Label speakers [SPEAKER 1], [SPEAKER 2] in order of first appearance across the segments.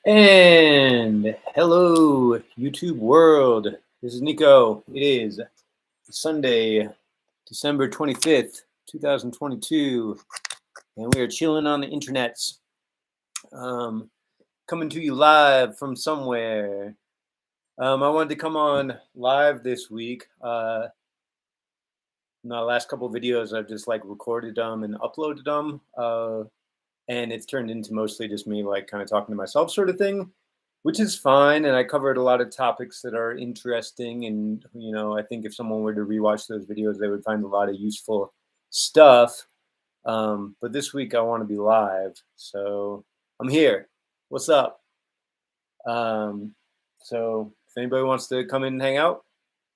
[SPEAKER 1] And hello, YouTube world. This is Nico. It is Sunday, December 25th, 2022, and we are chilling on the internets. Coming to you live from somewhere. I wanted to come on live this week. In the last couple of videos, I've just like recorded them and uploaded them, and it's turned into mostly just me like kind of talking to myself sort of thing, which is fine. And I covered a lot of topics that are interesting. And, I think if someone were to rewatch those videos, they would find a lot of useful stuff. But this week I want to be live. So I'm here. What's up? So if anybody wants to come in and hang out,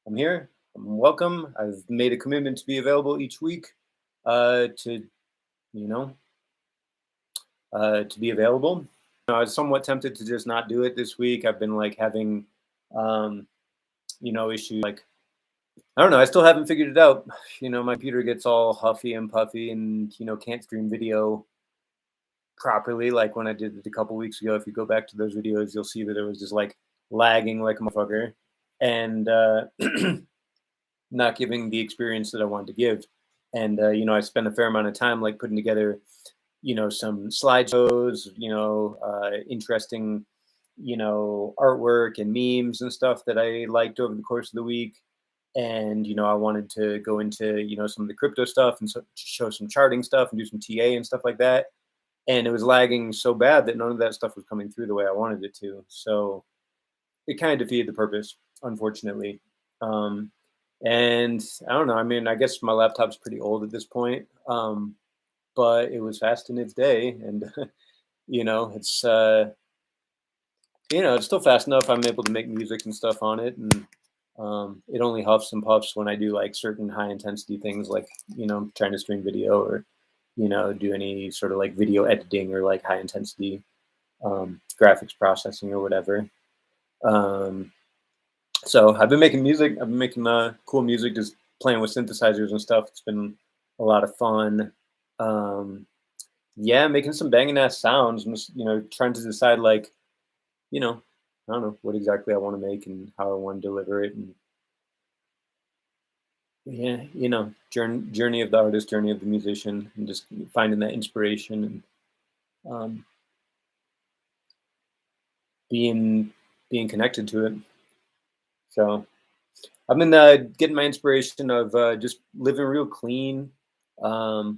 [SPEAKER 1] I'm here. I'm welcome. I've made a commitment to be available each week to be available. I was somewhat tempted to just not do it this week. I've been like having, issues. Like, I don't know. I still haven't figured it out. My computer gets all huffy and puffy and, can't stream video properly. Like when I did it a couple weeks ago, if you go back to those videos, you'll see that it was just like lagging like a motherfucker and not giving the experience that I wanted to give. And, I spent a fair amount of time like putting together some slideshows, interesting, artwork and memes and stuff that I liked over the course of the week. And, I wanted to go into, some of the crypto stuff and show some charting stuff and do some TA and stuff like that. And it was lagging so bad that none of that stuff was coming through the way I wanted it to. So it kind of defeated the purpose, unfortunately. And I don't know. I mean, I guess my laptop's pretty old at this point. But it was fast in its day, and it's it's still fast enough. I'm able to make music and stuff on it, and it only huffs and puffs when I do like certain high intensity things, like trying to stream video or do any sort of like video editing or like high intensity graphics processing or whatever. So I've been making music. I've been making cool music, just playing with synthesizers and stuff. It's been a lot of fun. Yeah, making some banging ass sounds, and just, trying to decide like, I don't know what exactly I want to make and how I want to deliver it. And yeah, journey of the artist, journey of the musician, and just finding that inspiration and being connected to it. So I've been getting my inspiration of just living real clean. I've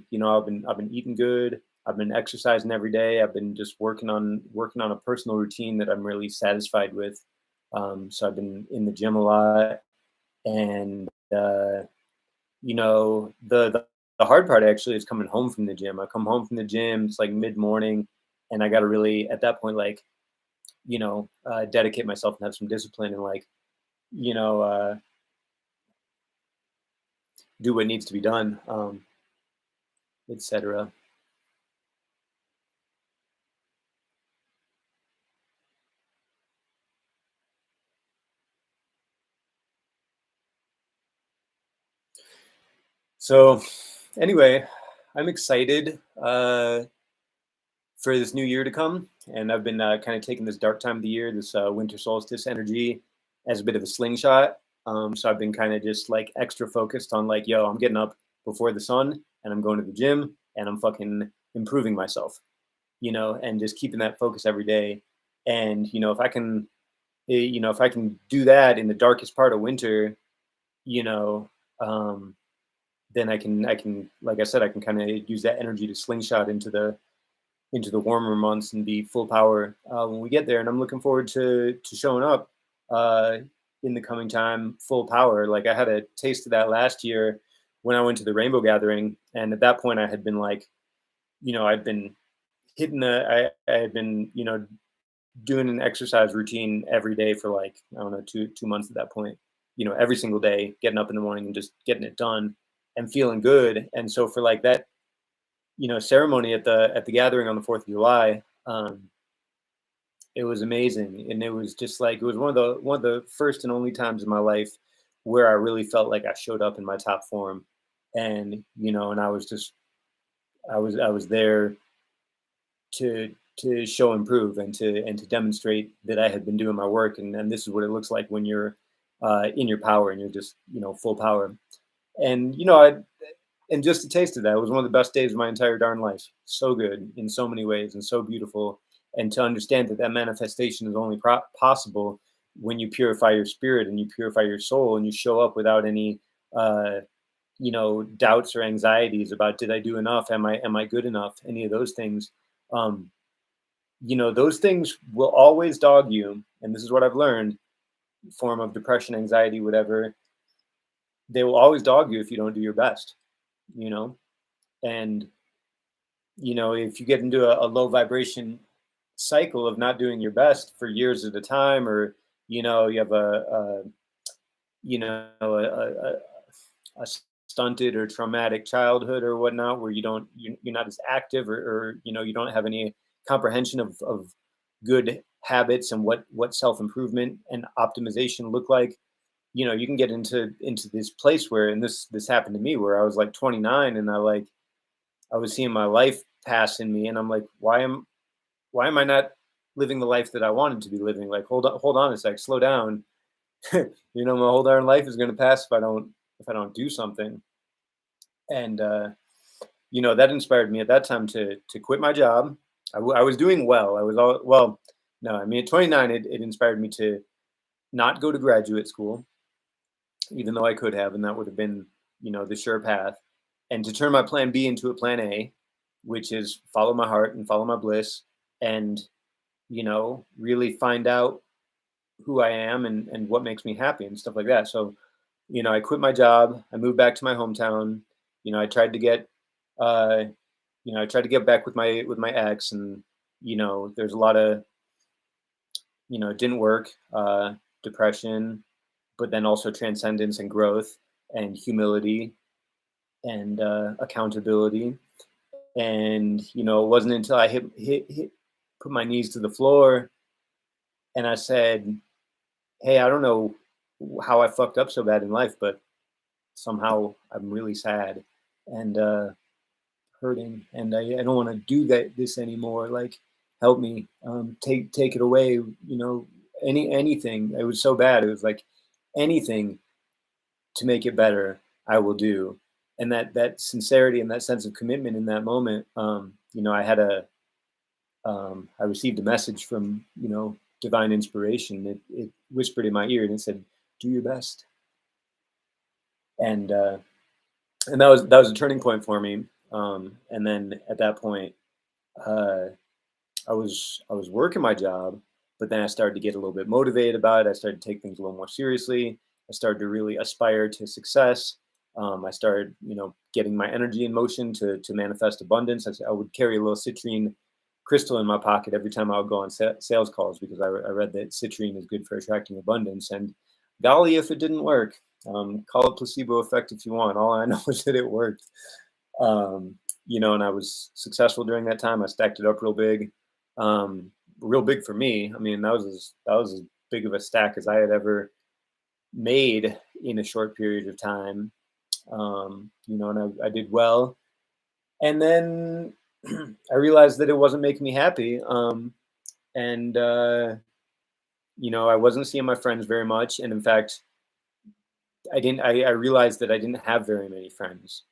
[SPEAKER 1] been eating good. I've been exercising every day. I've been just working on a personal routine that I'm really satisfied with. So I've been in the gym a lot, and the hard part actually is coming home from the gym. I come home from the gym, it's like mid-morning, and I got to really at that point like dedicate myself and have some discipline and like do what needs to be done, etc. So anyway, I'm excited for this new year to come. And I've been kind of taking this dark time of the year, this winter solstice energy, as a bit of a slingshot. So I've been kind of just like extra focused on like, yo, I'm getting up before the sun and I'm going to the gym and I'm fucking improving myself, and just keeping that focus every day. And, if I can, if I can do that in the darkest part of winter, then I can, like I said, I can kind of use that energy to slingshot into the warmer months and be full power when we get there. And I'm looking forward to showing up in the coming time, full power. Like I had a taste of that last year when I went to the Rainbow Gathering, and at that point I had been like, I'd been hitting I had been, doing an exercise routine every day for like, I don't know, two months at that point, every single day, getting up in the morning and just getting it done and feeling good. And so for like that, ceremony at the gathering on the 4th of July, it was amazing. And it was just like, it was one of the first and only times in my life where I really felt like I showed up in my top form. And, and I was there to to show improve and to demonstrate that I had been doing my work, and this is what it looks like when you're in your power and you're just full power. And and just a taste of that, it was one of the best days of my entire darn life. So good in so many ways and so beautiful. And to understand that that manifestation is only possible when you purify your spirit and you purify your soul and you show up without any uh, doubts or anxieties about, did I do enough, am I good enough, any of those things. um, those things will always dog you, and this is what I've learned, form of depression, anxiety, whatever. They will always dog you if you don't do your best, you know and if you get into a low vibration cycle of not doing your best for years at a time, or you have a a stunted or traumatic childhood or whatnot, where you're not as active, or you don't have any comprehension of good habits and what self-improvement and optimization look like. You can get into this place where, and this happened to me, where I was like 29, and I was seeing my life pass in me, and I'm like, why am I not living the life that I wanted to be living? Like, hold on a sec, slow down. My whole darn life is going to pass if I don't do something. And that inspired me at that time to quit my job. I was doing well. I was all well. No, I mean, at 29, it inspired me to not go to graduate school, even though I could have, and that would have been the sure path, and to turn my plan B into a plan A, which is follow my heart and follow my bliss, and really find out who I am and what makes me happy and stuff like that. So, I quit my job. I moved back to my hometown. I tried to get, uh, back with my ex, and there's a lot of, it didn't work. Depression, but then also transcendence and growth and humility and accountability. And it wasn't until I put my knees to the floor, and I said, hey, I don't know how I fucked up so bad in life, but somehow I'm really sad and hurting, and I don't want to do this anymore. Like, help me, take it away. Anything. It was so bad. It was like, anything to make it better, I will do. And that sincerity and that sense of commitment in that moment, I received a message from divine inspiration. It whispered in my ear and it said, "Do your best." And that was a turning point for me. And then at that point, uh, I was working my job, but then I started to get a little bit motivated about it. I started to take things a little more seriously. I started to really aspire to success. I started, getting my energy in motion to manifest abundance. I would carry a little citrine crystal in my pocket every time I would go on sales calls, because I read that citrine is good for attracting abundance. And golly, if it didn't work, call it placebo effect if you want. All I know is that it worked. And I was successful during that time. I stacked it up real big, real big for me. I mean, that was as big of a stack as I had ever made in a short period of time. And I did well. And then I realized that it wasn't making me happy. And I wasn't seeing my friends very much. And in fact, I realized that I didn't have very many friends.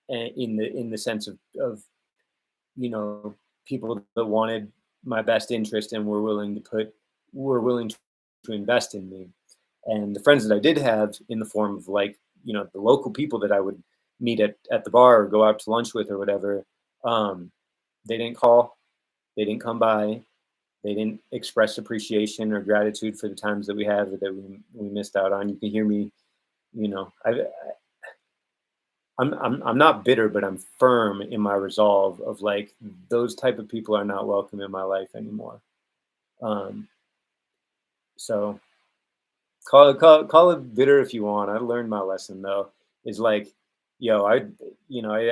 [SPEAKER 1] In the sense of people that wanted my best interest and were willing to invest in me. And the friends that I did have, in the form of, like, the local people that I would meet at the bar or go out to lunch with or whatever, they didn't call, they didn't come by, they didn't express appreciation or gratitude for the times that we had, or that we missed out on. You can hear me, I'm not bitter, but I'm firm in my resolve of, like, those type of people are not welcome in my life anymore. Um, so call it bitter if you want. I learned my lesson, though. Is like, I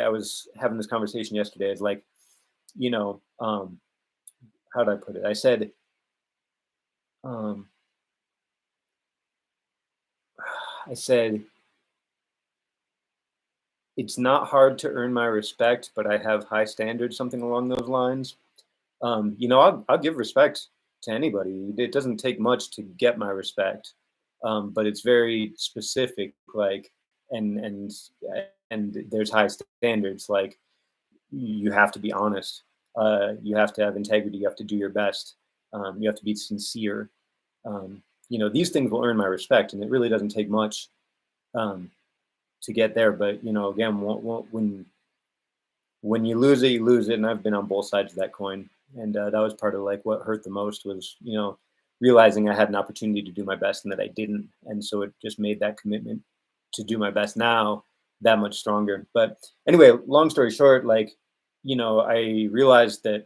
[SPEAKER 1] was having this conversation yesterday. It's like, how did I put it? I said, um, I said, it's not hard to earn my respect, but I have high standards, something along those lines. I'll give respect to anybody. It doesn't take much to get my respect, but it's very specific. Like, and and and there's high standards. Like, you have to be honest. You have to have integrity. You have to do your best. You have to be sincere. These things will earn my respect, and it really doesn't take much um, to get there. But again, when you lose it, you lose it. And I've been on both sides of that coin. And that was part of like what hurt the most was, realizing I had an opportunity to do my best and that I didn't. And so it just made that commitment to do my best now that much stronger. But anyway, long story short, like, I realized that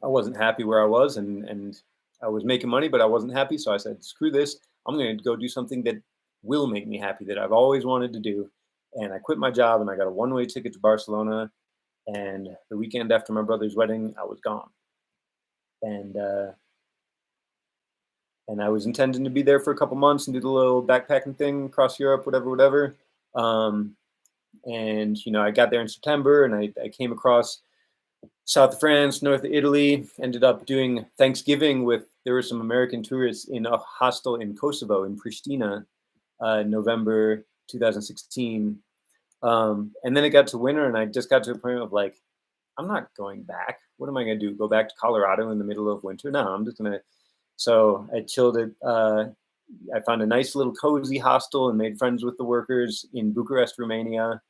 [SPEAKER 1] I wasn't happy where I was, and I was making money, but I wasn't happy. So I said, screw this. I'm going to go do something that will make me happy, that I've always wanted to do. And I quit my job and I got a one-way ticket to Barcelona. And the weekend after my brother's wedding, I was gone. And I was intending to be there for a couple months and do the little backpacking thing across Europe, whatever. And I got there in September, and I came across south of France, north of Italy. Ended up doing Thanksgiving there were some American tourists in a hostel in Kosovo, in Pristina, November 2016. And then it got to winter, and I just got to a point of like, I'm not going back. What am I going to do? Go back to Colorado in the middle of winter? No, I'm just going to. So I chilled it. I found a nice little cozy hostel and made friends with the workers in Bucharest, Romania.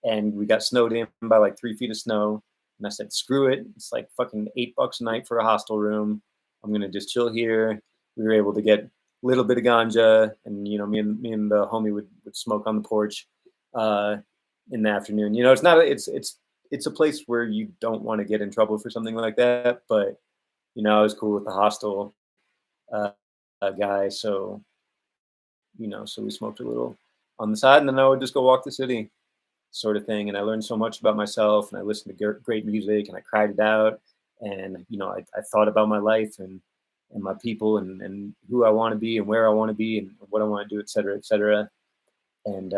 [SPEAKER 1] And we got snowed in by like 3 feet of snow. And I said, screw it. It's like fucking $8 a night for a hostel room. I'm going to just chill here. We were able to get a little bit of ganja. And, me and the homie would smoke on the porch in the afternoon. It's a place where you don't want to get in trouble for something like that. But, I was cool with the hostel guy. So, so we smoked a little on the side, and then I would just go walk the city, sort of thing. And I learned so much about myself, and I listened to great music, and I cried it out. And, I thought about my life and my people and who I want to be and where I want to be and what I want to do, et cetera, et cetera. And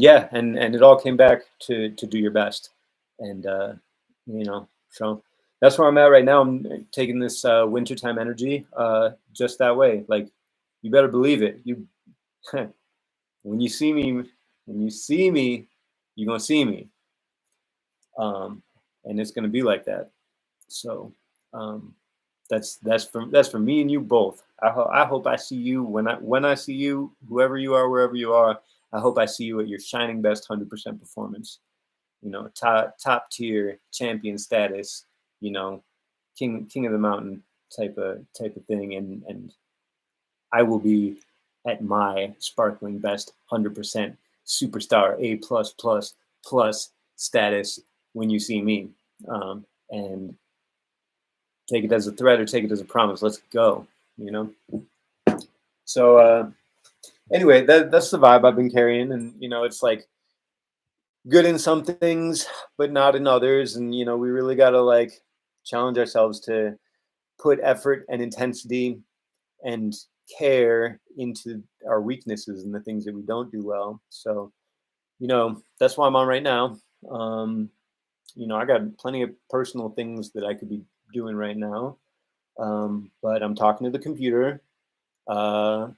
[SPEAKER 1] yeah, and it all came back to do your best. And, so that's where I'm at right now. I'm taking this wintertime energy just that way. Like, you better believe it. When you see me, you're gonna see me. And it's gonna be like that. So that's for me and you both. I hope I see you when I see you, whoever you are, wherever you are. I hope I see you at your shining best 100% performance. Top tier champion status. King of the mountain type of thing, and I will be at my sparkling best 100% superstar A+++ status when you see me. And take it as a threat or take it as a promise. Let's go. So anyway, that's the vibe I've been carrying, and it's like good in some things, but not in others. And we really gotta like challenge ourselves to put effort and intensity and care into our weaknesses and the things that we don't do well. So, that's why I'm on right now. I got plenty of personal things that I could be doing right now. But I'm talking to the computer on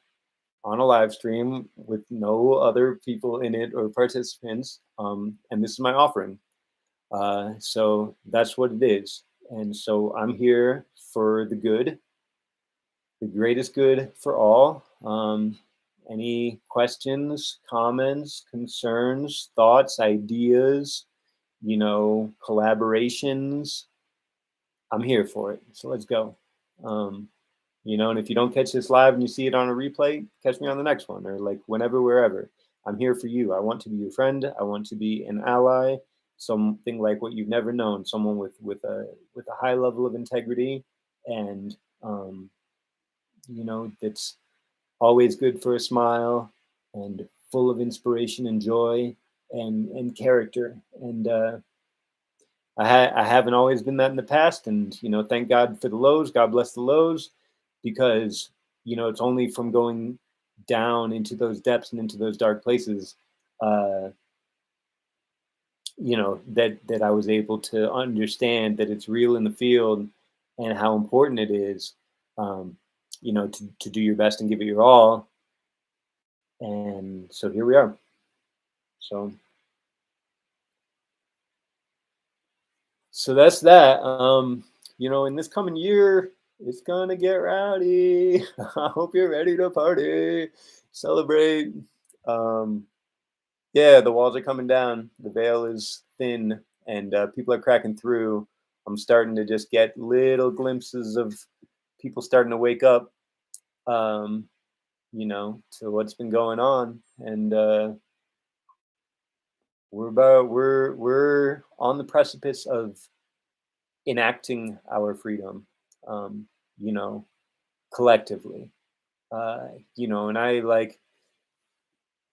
[SPEAKER 1] a live stream with no other people in it or participants. And this is my offering. So that's what it is. And so I'm here for the good, the greatest good for all. Any questions, comments, concerns, thoughts, ideas, collaborations, I'm here for it. So let's go. And if you don't catch this live and you see it on a replay, catch me on the next one, or like whenever, wherever. I'm here for you. I want to be your friend. I want to be an ally, something like what you've never known, someone with a high level of integrity, and that's always good for a smile and full of inspiration and joy and character. And I haven't always been that in the past, and thank God for the lows. God bless the lows, because it's only from going down into those depths and into those dark places that I was able to understand that it's real in the field and how important it is, um, to do your best and give it your all. And so here we are. So so that's that. In this coming year, it's gonna get rowdy. I hope you're ready to party, celebrate. Um, yeah, the walls are coming down. The veil is thin, and people are cracking through. I'm starting to just get little glimpses of people starting to wake up, um, to what's been going on, and we're on the precipice of enacting our freedom, um, you know, collectively. And I like,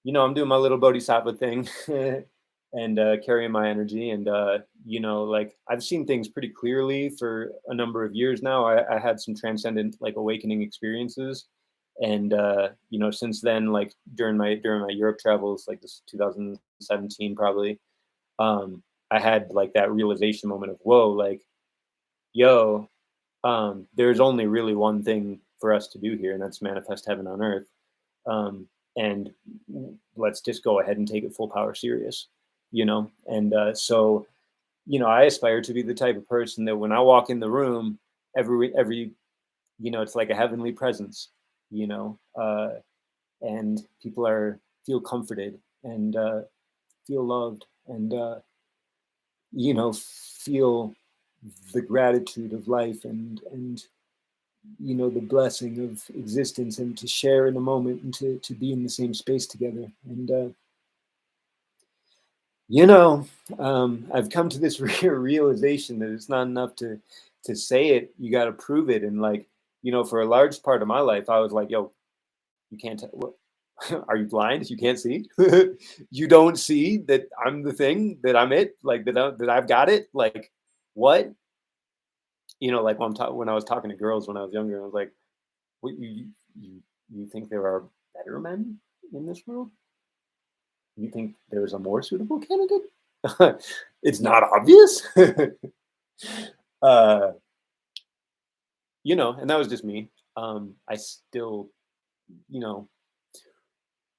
[SPEAKER 1] I'm doing my little bodhisattva thing and carrying my energy. And, like I've seen things pretty clearly for a number of years now. I had some transcendent like awakening experiences. And, since then, like during my Europe travels, like this 2017 probably, um, I had like that realization moment of, whoa, like, yo, there's only really one thing for us to do here, and that's manifest heaven on earth. And let's just go ahead and take it full power serious, And so, I aspire to be the type of person that when I walk in the room, every it's like a heavenly presence, you know, uh, and people feel comforted and feel loved and feel the gratitude of life and the blessing of existence and to share in a moment and to be in the same space together. And you know I've come to this realization that it's not enough to say it, you got to prove it. And like, for a large part of my life I was like, yo, you can't what, are you blind, you can't see? You don't see that I'm the thing, that I'm it, like that I've got it, like what? Like when I was talking to girls when I was younger, I was like, what, you think there are better men in this world? You think there's a more suitable candidate? It's not obvious. uh, and that was just me. I still, you know,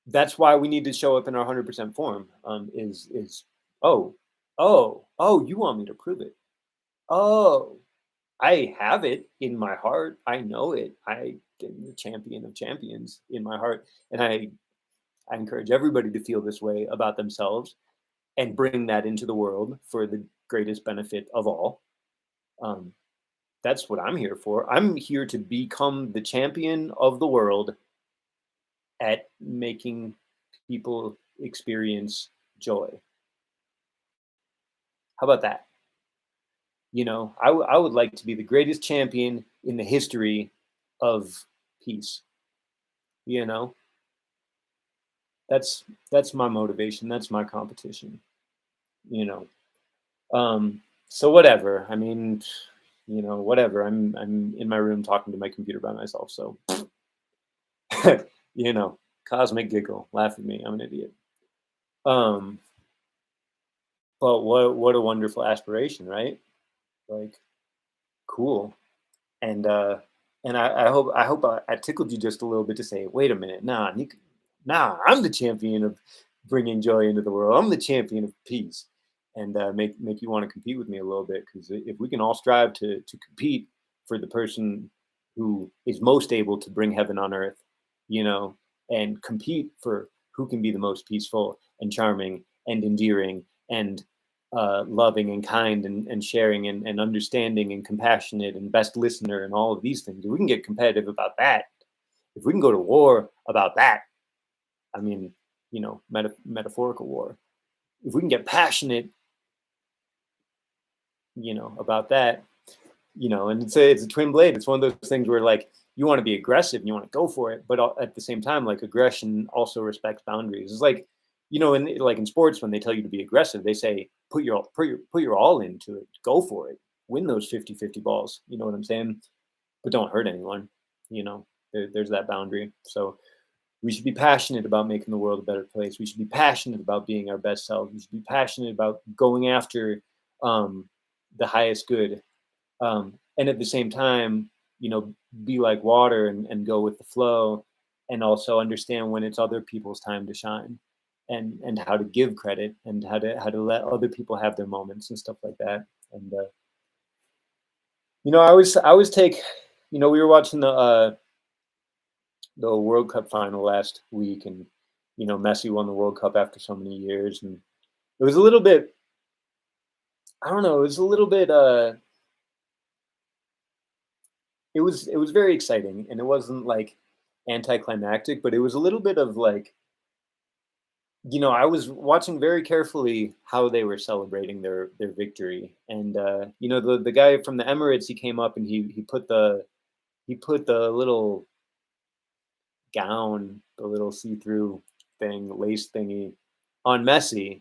[SPEAKER 1] that's why we need to show up in our 100% form. Oh, you want me to prove it? Oh, I have it in my heart. I know it. I am the champion of champions in my heart, and I encourage everybody to feel this way about themselves and bring that into the world for the greatest benefit of all. Um, that's what I'm here for. I'm here to become the champion of the world at making people experience joy. How about that? I would like to be the greatest champion in the history of peace. You know, that's my motivation. That's my competition. You know, so whatever. I mean, whatever. I'm in my room talking to my computer by myself. So, you know, cosmic giggle, laugh at me. I'm an idiot. Um, but what a wonderful aspiration, right? Like, cool. And I hope I tickled you just a little bit to say, wait a minute, nah, Nico, nah, I'm the champion of bringing joy into the world. I'm the champion of peace, and make you want to compete with me a little bit, because if we can all strive to compete for the person who is most able to bring heaven on earth, you know, and compete for who can be the most peaceful and charming and endearing and loving and kind and sharing and understanding and compassionate and best listener and all of these things. If we can get competitive about that, if we can go to war about that, I mean, metaphorical war. If we can get passionate, about that, and it's a twin blade. It's one of those things where like you want to be aggressive and you want to go for it, but at the same time, like aggression also respects boundaries. It's like, in sports, when they tell you to be aggressive, they say put your all into it, go for it, win those 50-50 balls. You know what I'm saying? But don't hurt anyone. There's that boundary. So We should be passionate about making the world a better place. We should be passionate about being our best selves. We should be passionate about going after um, the highest good. And at the same time, be like water and go with the flow, and also understand when it's other people's time to shine, and how to give credit, and how to let other people have their moments and stuff like that. And I always take, we were watching the World Cup final last week, and Messi won the World Cup after so many years, and it was a little bit, I don't know, it was a little bit it was very exciting, and it wasn't like anticlimactic, but it was a little bit of like, I was watching very carefully how they were celebrating their victory, and the guy from the Emirates, he came up and he put the little gown, the little see-through thing, lace thingy, on Messi,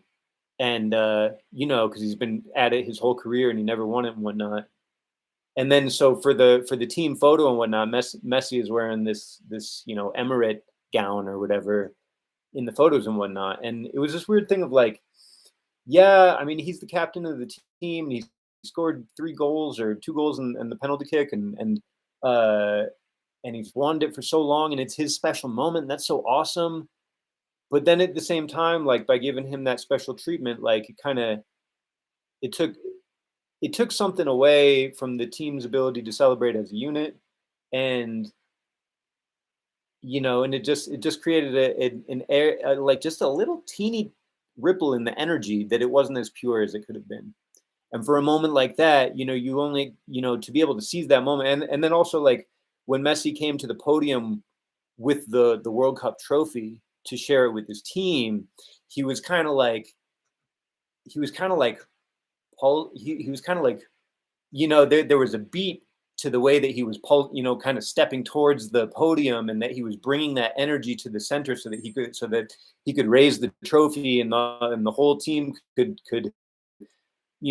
[SPEAKER 1] and because he's been at it his whole career and he never won it and whatnot. And then so for the team photo and whatnot, Messi is wearing this Emirate gown or whatever in the photos and whatnot. And it was this weird thing of like, yeah, I mean, he's the captain of the team, and he scored 3 goals or 2 goals and the penalty kick, uh, and he's wanted it for so long, and it's his special moment. And that's so awesome. But then at the same time, like by giving him that special treatment, like it took it took something away from the team's ability to celebrate as a unit, and and it just created an air, like just a little teeny ripple in the energy that it wasn't as pure as it could have been. And for a moment like that, you only, to be able to seize that moment, and then also like when Messi came to the podium with the World Cup trophy to share it with his team, he was kind of like he was kind of like Paul. He was kind of like, there was a beat to the way that he was, kind of stepping towards the podium, and that he was bringing that energy to the center so that he could raise the trophy, and the whole team could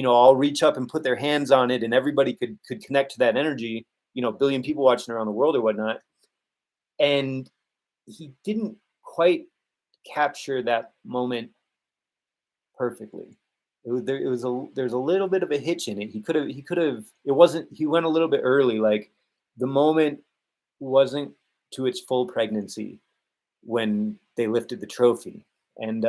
[SPEAKER 1] all reach up and put their hands on it, and everybody could connect to that energy. A billion people watching around the world or whatnot, and he didn't quite capture that moment perfectly. There's a little bit of a hitch in it. He could have it wasn't he went a little bit early. Like the moment wasn't to its full pregnancy when they lifted the trophy. And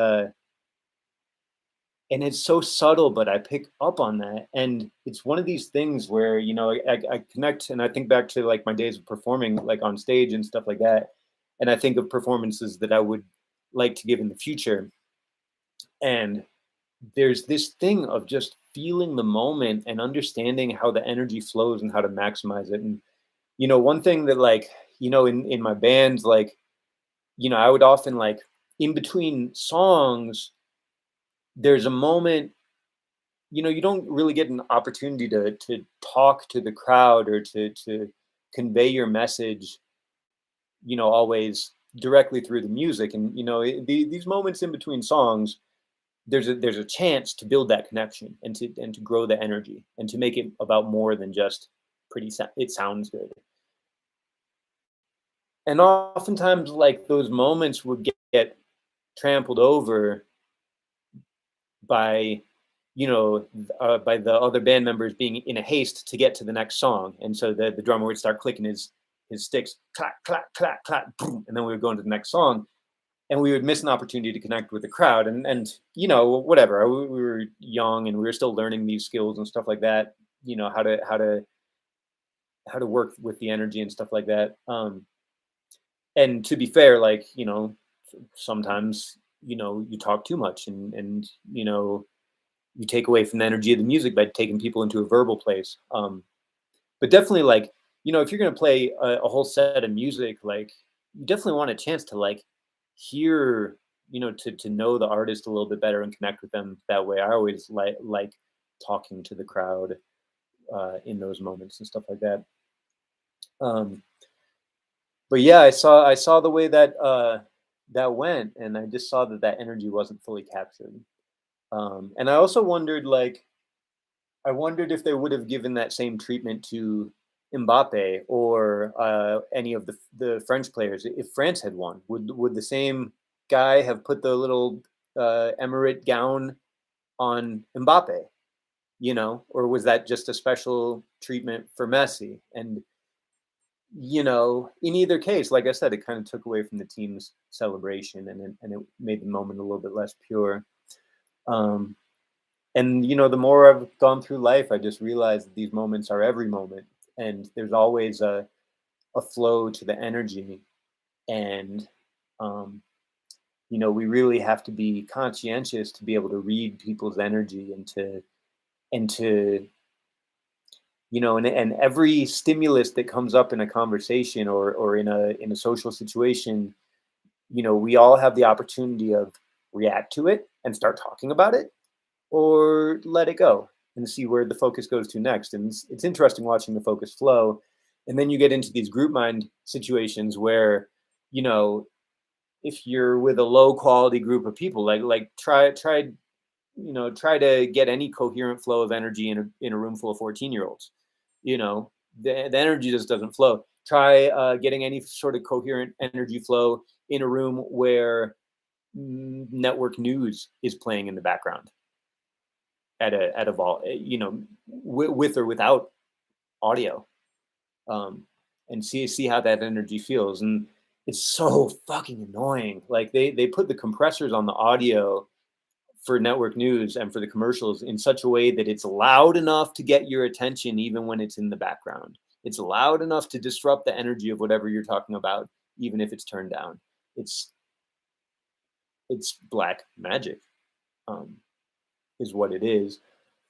[SPEAKER 1] it's so subtle, but I pick up on that. And it's one of these things where, I connect, and I think back to like my days of performing like on stage and stuff like that. And I think of performances that I would like to give in the future. And there's this thing of just feeling the moment and understanding how the energy flows and how to maximize it. And one thing that, like, in my bands, like, I would often, like, in between songs, there's a moment, you don't really get an opportunity to talk to the crowd, or to convey your message, always directly through the music. And these moments in between songs, there's a chance to build that connection, and to grow the energy, and to make it about more than just it sounds good. And oftentimes, like, those moments would get trampled over by by the other band members being in a haste to get to the next song. And so the drummer would start clicking his sticks, clack clack clack clack, boom, and then we would go into the next song, and we would miss an opportunity to connect with the crowd. And whatever, we were young, and we were still learning these skills and stuff like that, how to work with the energy and stuff like that. And to be fair, like, sometimes, you talk too much, and you take away from the energy of the music by taking people into a verbal place. But definitely, like, if you're going to play a whole set of music, like, you definitely want a chance to, like, hear, to know the artist a little bit better and connect with them that way. I always like talking to the crowd in those moments and stuff like that. But yeah, I saw the way that went, and I just saw that energy wasn't fully captured. And I also wondered, like, I wondered if they would have given that same treatment to Mbappe or any of the French players, if France had won, would the same guy have put the little emirate gown on Mbappe? You know, or was that just a special treatment for Messi? And you know, in either case, like I said, it kind of took away from the team's celebration, and it made the moment a little bit less pure. Um, and you know, the more I've gone through life, I just realized that these moments are every moment, and there's always a flow to the energy, and um, you know, we really have to be conscientious to be able to read people's energy and to you know, and every stimulus that comes up in a conversation or in a social situation, you know, we all have the opportunity of react to it and start talking about it, or let it go and see where the focus goes to next. And it's interesting watching the focus flow. And then you get into these group mind situations where, you know, if you're with a low quality group of people, like try you know, try to get any coherent flow of energy in a room full of 14-year-olds. You know, the energy just doesn't flow. Try getting any sort of coherent energy flow in a room where network news is playing in the background at a vol, you know, with or without audio, um, and see how that energy feels. And it's so fucking annoying. Like they put the compressors on the audio for network news and for the commercials in such a way that it's loud enough to get your attention even when it's in the background. It's loud enough to disrupt the energy of whatever you're talking about, even if it's turned down. It's black magic, um, is what it is.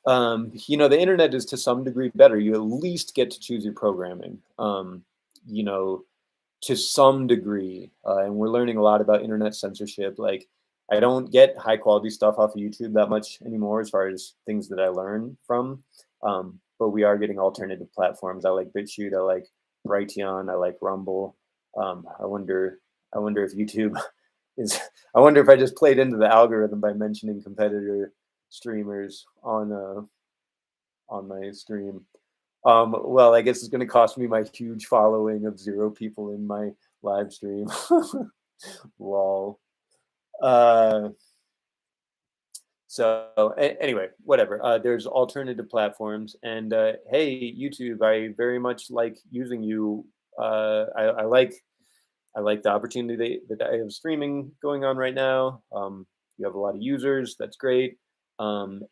[SPEAKER 1] You know, the internet is to some degree better. You at least get to choose your programming. You know, to some degree, and we're learning a lot about internet censorship. Like, I don't get high quality stuff off of YouTube that much anymore, as far as things that I learn from. But we are getting alternative platforms. I like BitChute. I like Brighteon. I like Rumble. I wonder. I wonder if YouTube is. I wonder if I just played into the algorithm by mentioning competitor streamers on my stream. Well, I guess it's going to cost me my huge following of 0 people in my live stream. Lol. Uh, anyway, whatever. There's alternative platforms, and hey, YouTube, I very much like using you. I like the opportunity that I have streaming going on right now. You have a lot of users. That's great. And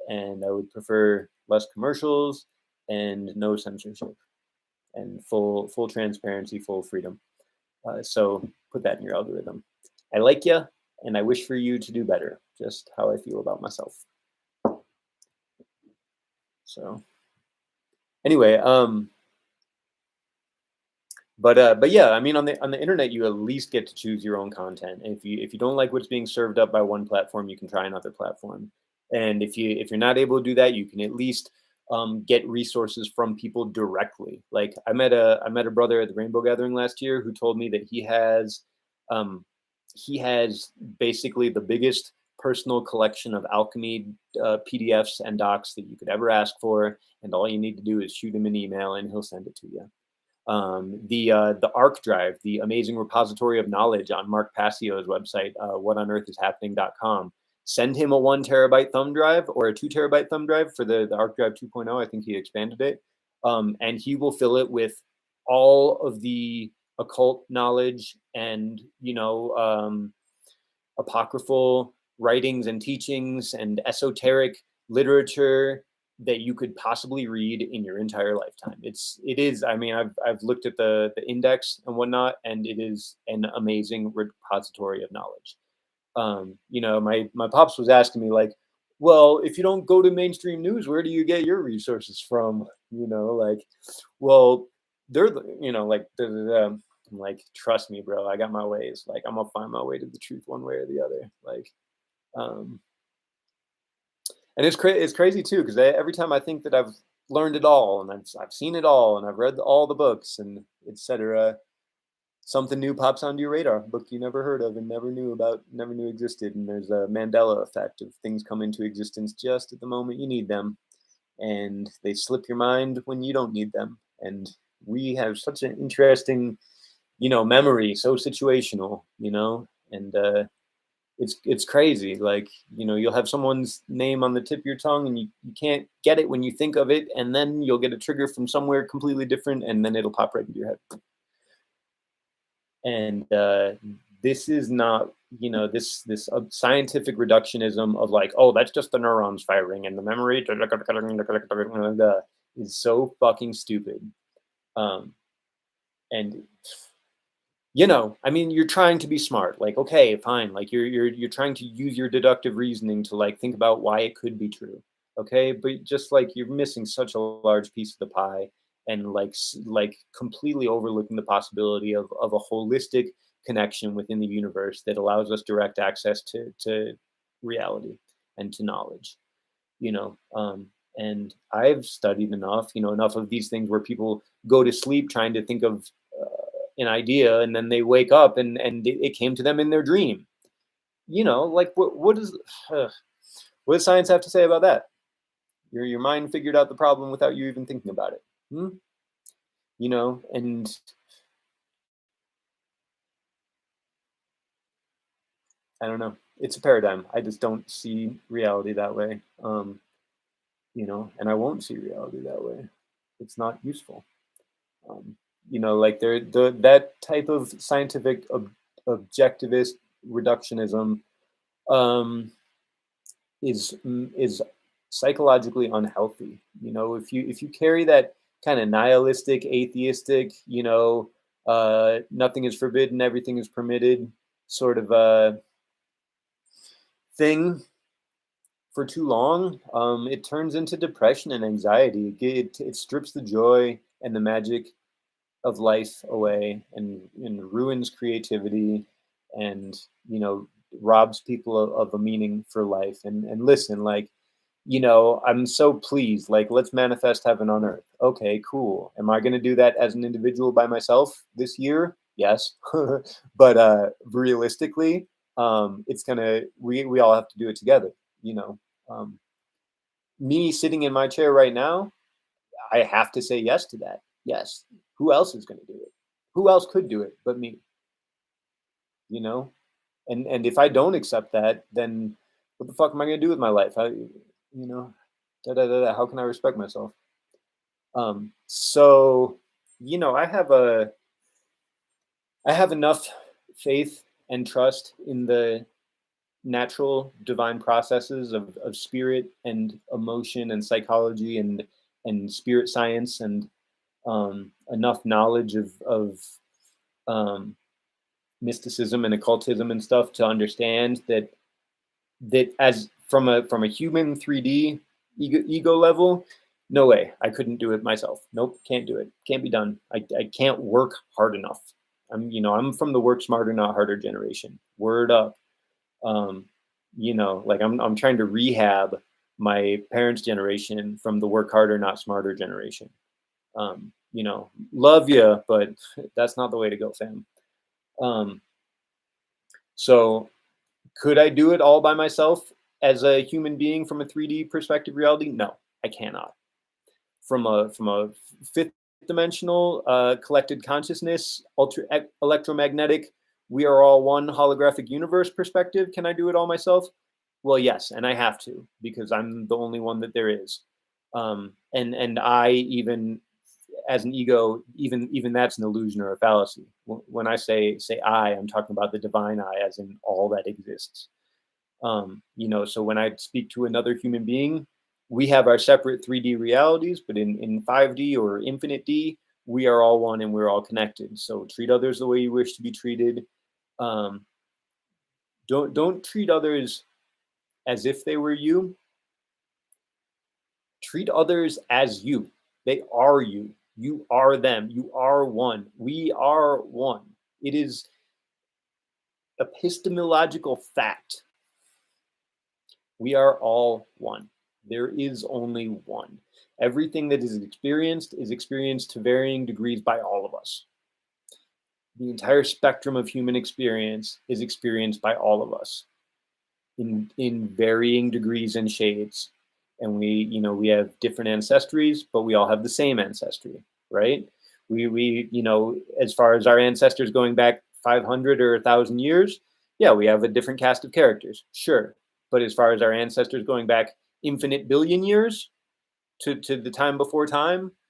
[SPEAKER 1] I would prefer less commercials and no censorship and full transparency, full freedom. So put that in your algorithm. I like you, and I wish for you to do better. Just how I feel about myself. So anyway, but yeah, I mean, on the internet, you at least get to choose your own content. And if you don't like what's being served up by one platform, you can try another platform. And if you're not able to do that, you can at least get resources from people directly. Like I met a brother at the Rainbow Gathering last year who told me that he has basically the biggest personal collection of alchemy PDFs and docs that you could ever ask for, and all you need to do is shoot him an email and he'll send it to you. The ARC drive, the amazing repository of knowledge on Mark Passio's website, whatonearthishappening.com. Send him a 1 terabyte thumb drive or a 2 terabyte thumb drive for the ARC drive 2.0. I think he expanded it. And he will fill it with all of the occult knowledge and, you know, apocryphal writings and teachings and esoteric literature that you could possibly read in your entire lifetime. It is. I mean, I've looked at the index and whatnot, and it is an amazing repository of knowledge. You know, my pops was asking me like, well, if you don't go to mainstream news, where do you get your resources from? You know, like, well, they're you know, like I'm like, trust me, bro, I got my ways. Like, I'm gonna find my way to the truth one way or the other. Like, and it's crazy too, because every time I think that I've learned it all and I've seen it all and I've read all the books and etc., something new pops onto your radar, book you never heard of and never knew about, never knew existed. And there's a Mandela effect of things come into existence just at the moment you need them, and they slip your mind when you don't need them. And we have such an interesting, memory, so situational, and it's crazy. Like, you'll have someone's name on the tip of your tongue and you can't get it when you think of it, and then you'll get a trigger from somewhere completely different, and then it'll pop right into your head. And this is not, this scientific reductionism of like, oh, that's just the neurons firing and the memory is so fucking stupid. And I mean, you're trying to be smart. Like, okay, fine. Like you're trying to use your deductive reasoning to like think about why it could be true. Okay, but just like you're missing such a large piece of the pie, and like completely overlooking the possibility of a holistic connection within the universe that allows us direct access to reality and to knowledge. And I've studied enough of these things where people go to sleep trying to think of an idea, and then they wake up and it came to them in their dream. Like what does science have to say about that? Your mind figured out the problem without you even thinking about it. And I don't know. It's a paradigm. I just don't see reality that way. And I won't see reality that way. It's not useful. Like that type of scientific objectivist reductionism is psychologically unhealthy. If you carry that kind of nihilistic, atheistic, nothing is forbidden, everything is permitted sort of thing for too long, it turns into depression and anxiety. It strips the joy and the magic of life away, and ruins creativity, and robs people of a meaning for life. And listen, like, I'm so pleased, like, let's manifest heaven on earth. Okay, cool. Am I going to do that as an individual by myself this year? Yes. But realistically, it's gonna we all have to do it together. Me sitting in my chair right now, I have to say yes to that. Yes. Who else is going to do it? Who else could do it but me? And if I don't accept that, then what the fuck am I going to do with my life? How can I respect myself? So, I have enough faith and trust in the natural divine processes of spirit and emotion and psychology and spirit science, and enough knowledge of mysticism and occultism and stuff to understand that as from a human 3D ego level, no way, I couldn't do it myself. Nope, can't do it. Can't be done. I can't work hard enough. I'm from the work smarter, not harder generation. Word up. Like I'm trying to rehab my parents' generation from the work harder, not smarter generation. Love you, but that's not the way to go, fam. So could I do it all by myself as a human being from a 3D perspective reality? No, I cannot. From a fifth dimensional collected consciousness, electromagnetic, we are all one holographic universe perspective, can I do it all myself? Well, yes, and I have to, because I'm the only one that there is. And I, even as an ego, even that's an illusion or a fallacy. When I say I'm talking about the divine I, as in all that exists. So when I speak to another human being, we have our separate 3D realities, but in 5D or infinite D, we are all one and we're all connected. So treat others the way you wish to be treated. Don't treat others as if they were you. Treat others as you. They are you. You are them. You are one. We are one. It is epistemological fact. We are all one. There is only one. Everything that is experienced to varying degrees by all of us. The entire spectrum of human experience is experienced by all of us in varying degrees and shades. And we have different ancestries, but we all have the same ancestry, right? We you know, as far as our ancestors going back 500 or 1,000 years, yeah, we have a different cast of characters, sure. But as far as our ancestors going back infinite billion years to the time,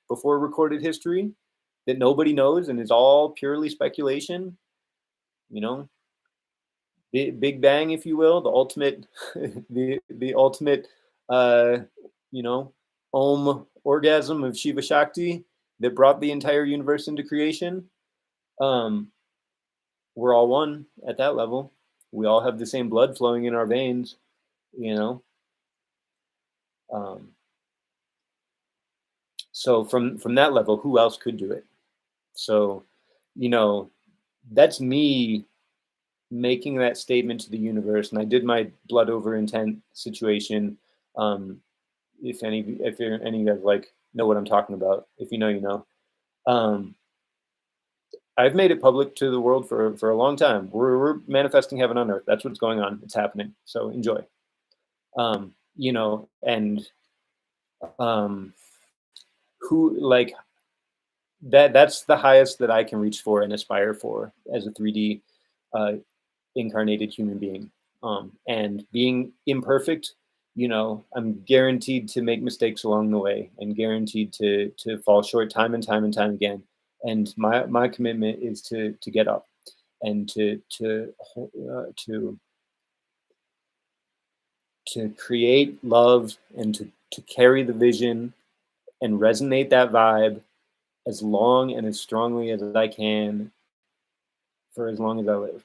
[SPEAKER 1] before recorded history, that nobody knows and is all purely speculation, you know, Big Bang, if you will, the ultimate, the ultimate, uh, you know, Om orgasm of Shiva Shakti that brought the entire universe into creation. Um, we're all one at that level. We all have the same blood flowing in our veins, you know. Um, so from that level, who else could do it? So, you know, that's me making that statement to the universe. And I did my blood over intent situation. If any if you're, any of you guys like know what I'm talking about, if you know, you know. Um, I've made it public to the world for a long time. We're manifesting heaven on earth. That's what's going on. It's happening. So enjoy. You know, and um, who like that's the highest that I can reach for and aspire for as a 3D uh, incarnated human being. And being imperfect, you know, I'm guaranteed to make mistakes along the way and guaranteed to fall short time and time and time again. And my commitment is to get up and to create love and to carry the vision and resonate that vibe as long and as strongly as I can for as long as I live,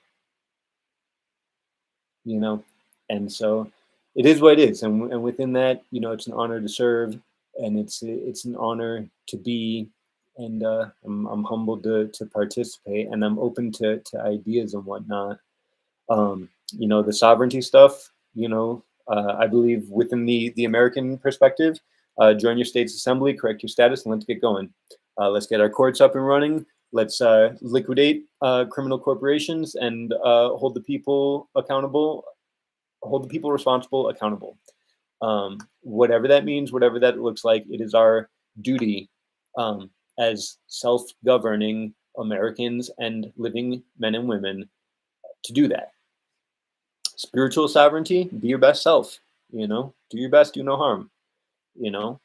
[SPEAKER 1] you know? And so it is what it is. And within that, you know, it's an honor to serve and it's an honor to be, and I'm humbled to participate, and I'm open to ideas and whatnot. You know, the sovereignty stuff, you know, I believe within the American perspective, join your state's assembly, correct your status, and let's get going. Let's get our courts up and running. Let's liquidate criminal corporations and hold the people accountable, hold the people responsible accountable. Whatever that means, whatever that looks like, it is our duty as self-governing Americans and living men and women to do that. Spiritual sovereignty, be your best self, you know, do your best, do no harm, you know,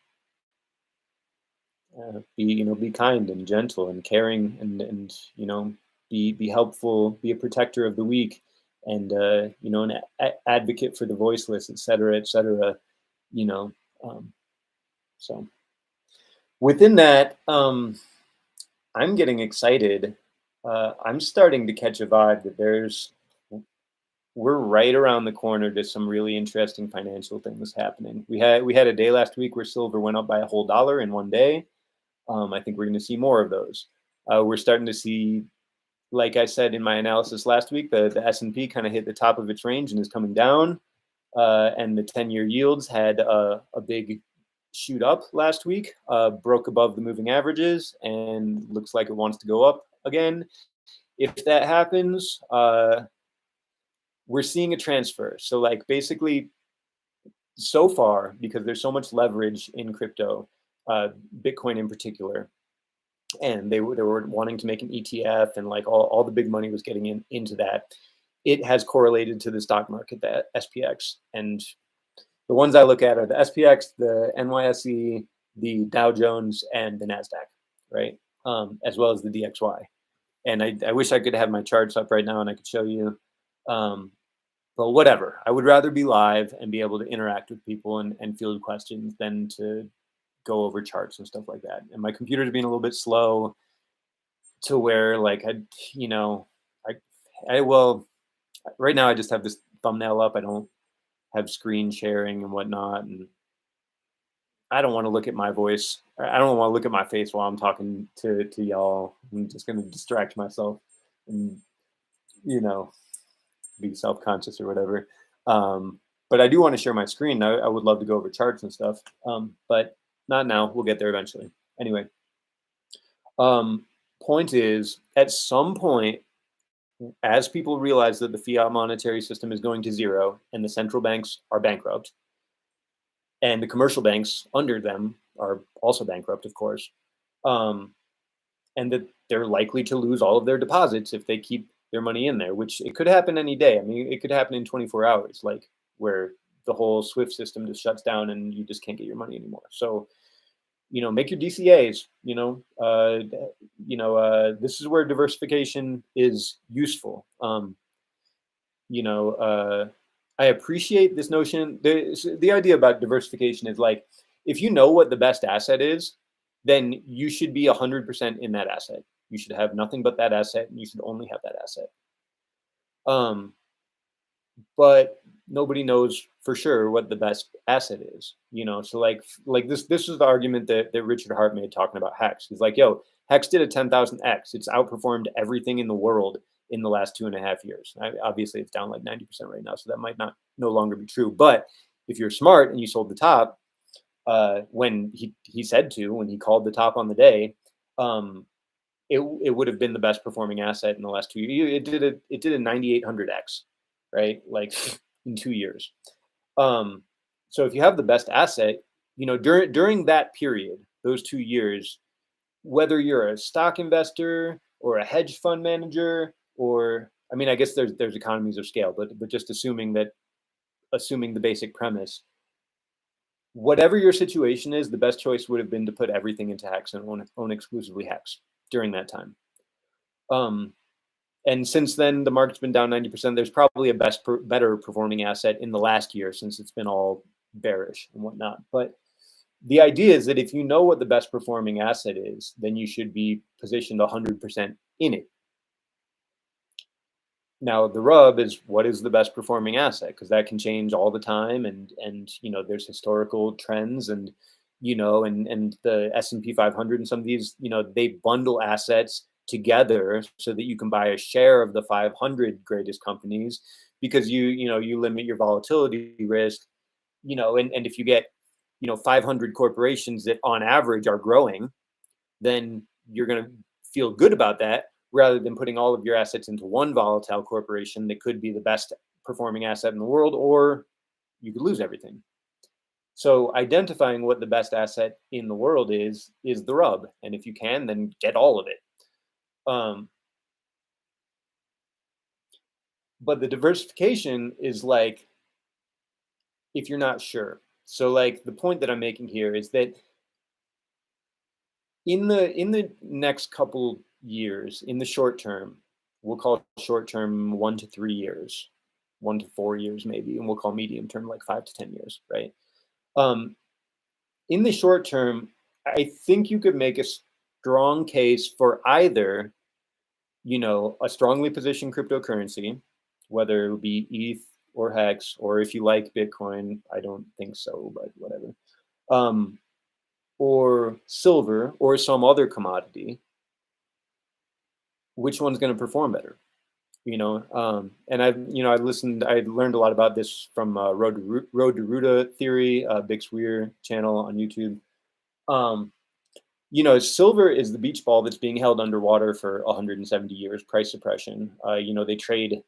[SPEAKER 1] be kind and gentle and caring and, you know, be helpful, be a protector of the weak and, you know, an advocate for the voiceless, et cetera, you know. So within that, I'm getting excited. I'm starting to catch a vibe that we're right around the corner to some really interesting financial things happening. We had a day last week where silver went up by a whole dollar in one day. I think we're going to see more of those. We're starting to see, like I said in my analysis last week, the S&P kind of hit the top of its range and is coming down. And the 10-year yields had a big shoot up last week, broke above the moving averages, and looks like it wants to go up again. If that happens, we're seeing a transfer. So like basically so far, because there's so much leverage in crypto, Bitcoin in particular, and they were wanting to make an ETF and like all the big money was getting into that. It has correlated to the stock market, that SPX. And the ones I look at are the SPX, the NYSE, the Dow Jones, and the NASDAQ, right? As well as the DXY. And I wish I could have my charts up right now and I could show you. But whatever, I would rather be live and be able to interact with people and field questions than to go over charts and stuff like that. And my computer's being a little bit slow to where like, you know, well, right now I just have this thumbnail up. I don't have screen sharing and whatnot. And I don't want to look at my voice. I don't want to look at my face while I'm talking to y'all. I'm just going to distract myself and, you know, be self-conscious or whatever. But I do want to share my screen. I would love to go over charts and stuff, but not now. We'll get there eventually. Anyway, point is, at some point, as people realize that the fiat monetary system is going to zero and the central banks are bankrupt, and the commercial banks under them are also bankrupt, of course, and and that they're likely to lose all of their deposits if they keep their money in there, which it could happen any day. I mean, it could happen in 24 hours, like where the whole Swift system just shuts down and you just can't get your money anymore. So, make your DCAs. This is where diversification is useful. I appreciate this notion. The idea about diversification is like, if you know what the best asset is, then you should be 100% in that asset. You should have nothing but that asset, and you should only have that asset. But nobody knows for sure what the best asset is. So like this is the argument that Richard Hart made talking about Hex. He's like, yo, Hex did a 10,000x. It's outperformed everything in the world in the last 2.5 years. Obviously, it's down like 90% right now, so that might no longer be true. But if you're smart and you sold the top, when he said to, when he called the top on the day, it would have been the best performing asset in the last 2 years. It did a 9,800x, right? Like in 2 years. So if you have the best asset, during that period, those 2 years, whether you're a stock investor or a hedge fund manager, or I mean, I guess there's economies of scale, but just assuming the basic premise, whatever your situation is, the best choice would have been to put everything into Hex and own exclusively Hex during that time. And since then, the market's been down 90%. There's probably a better performing asset in the last year since it's been all bearish and whatnot. But the idea is that if you know what the best performing asset is, then you should be positioned 100% in it. Now, the rub is, what is the best performing asset? Because that can change all the time, and there's historical trends, and and the S&P 500 and some of these, they bundle assets together so that you can buy a share of the 500 greatest companies, because you limit your volatility risk, and if you get 500 corporations that on average are growing, then you're going to feel good about that, rather than putting all of your assets into one volatile corporation that could be the best performing asset in the world, or you could lose everything. So identifying what the best asset in the world is the rub. And if you can, then get all of it. But the diversification is like, if you're not sure. So like the point that I'm making here is that in the next couple years, in the short term, we'll call short term 1 to 3 years, 1 to 4 years maybe, and we'll call medium term like 5 to 10 years, right? In the short term, I think you could make a strong case for either, a strongly positioned cryptocurrency, whether it would be ETH or Hex, or if you like Bitcoin, I don't think so, but whatever. Or silver, or some other commodity. Which one's going to perform better? And I learned a lot about this from Road to Ruta Theory, Big Swear channel on YouTube. Silver is the beach ball that's being held underwater for 170 years, price suppression. They trade,